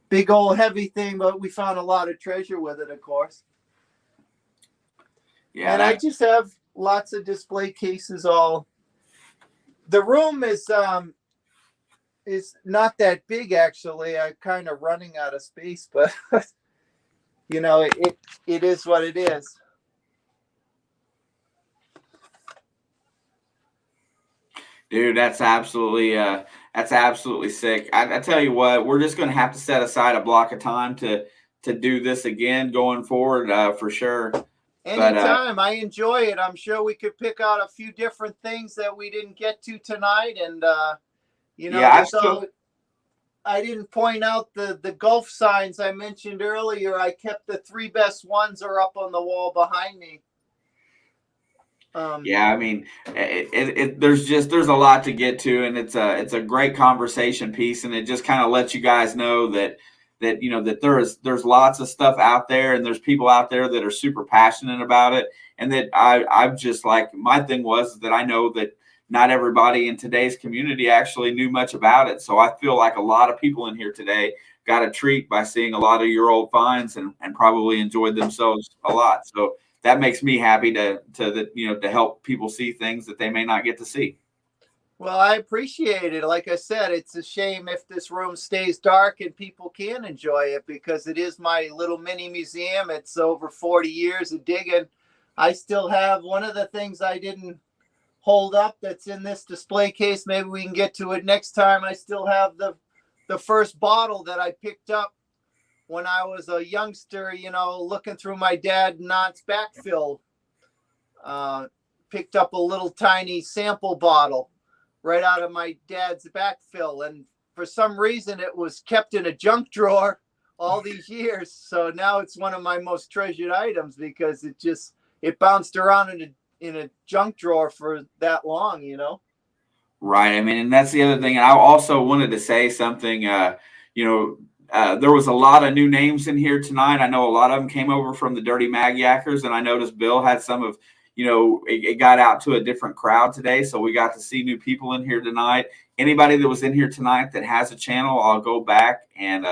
Big old heavy thing, but we found a lot of treasure with it, of course. Yeah, and I just have lots of display cases. The room is not that big, actually. I'm kind of running out of space, but it is what it is. Dude, that's absolutely sick. I tell you what, we're just going to have to set aside a block of time to do this again going forward, for sure. Anytime. I enjoy it. I'm sure we could pick out a few different things that we didn't get to tonight, and I didn't point out the Gulf signs I mentioned earlier. I kept the 3 best ones are up on the wall behind me. Yeah, I mean, there's a lot to get to, and it's a great conversation piece, and it just kind of lets you guys know that there's lots of stuff out there, and there's people out there that are super passionate about it, and that I'm just like, my thing was that I know that not everybody in today's community actually knew much about it. So I feel like a lot of people in here today got a treat by seeing a lot of your old finds and probably enjoyed themselves a lot. So that makes me happy to help people see things that they may not get to see. Well, I appreciate it. Like I said, it's a shame if this room stays dark and people can't enjoy it, because it is my little mini museum. It's over 40 years of digging. I still have one of the things I didn't hold up that's in this display case. Maybe we can get to it next time. I still have the first bottle that I picked up when I was a youngster, looking through my dad Knott's backfill. Picked up a little tiny sample bottle right out of my dad's backfill, and for some reason it was kept in a junk drawer all these years. So now it's one of my most treasured items, because it bounced around in a junk drawer for that long, Right. I mean, and that's the other thing. And I also wanted to say something. There was a lot of new names in here tonight. I know a lot of them came over from the Dirty Mag Yackers, and I noticed Bill had some of. It got out to a different crowd today, so we got to see new people in here tonight. Anybody that was in here tonight that has a channel, I'll go back and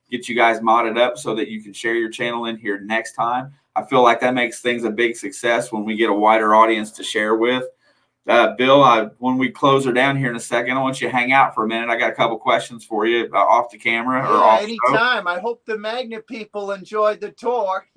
get you guys modded up so that you can share your channel in here next time. I feel like that makes things a big success when we get a wider audience to share with. Bill, when we close her down here in a second, I want you to hang out for a minute. I got a couple questions for you off the camera or off anytime. I hope the magnet people enjoyed the tour,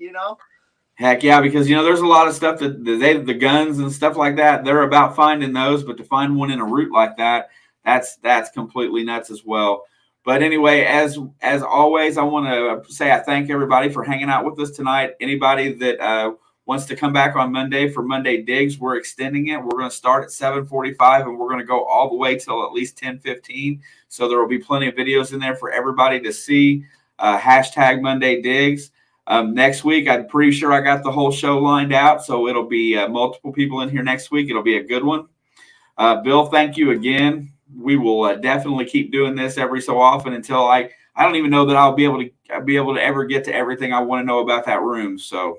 Heck yeah, because there's a lot of stuff that the guns and stuff like that, they're about finding those, but to find one in a route like that, that's completely nuts as well. But anyway, as always, I want to say I thank everybody for hanging out with us tonight. Anybody that wants to come back on Monday for Monday Digs, we're extending it. We're going to start at 7:45 and we're going to go all the way till at least 10:15. So there will be plenty of videos in there for everybody to see. Hashtag Monday Digs. Next week, I'm pretty sure I got the whole show lined out. So it'll be multiple people in here next week. It'll be a good one. Bill, thank you again. We will definitely keep doing this every so often until I don't even know that I'll be able to ever get to everything I want to know about that room. So,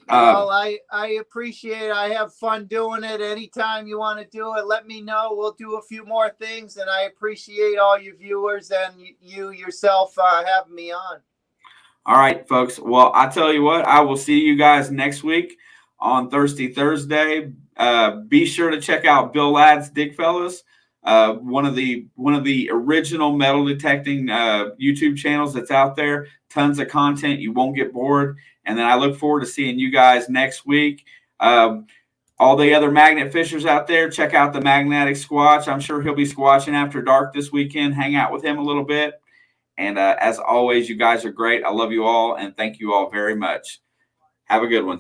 well, I appreciate it. I have fun doing it. Anytime you want to do it, let me know. We'll do a few more things, and I appreciate all you viewers and you yourself having me on. All right, folks. Well, I tell you what, I will see you guys next week on Thirsty Thursday. Be sure to check out Bill Ladd's Dig Fellas. One of the original metal detecting YouTube channels that's out there. Tons of content. You won't get bored. And then I look forward to seeing you guys next week. All the other magnet fishers out there, check out the Magnetic Squatch. I'm sure he'll be squatching after dark this weekend. Hang out with him a little bit. And as always, you guys are great. I love you all, and thank you all very much. Have a good one.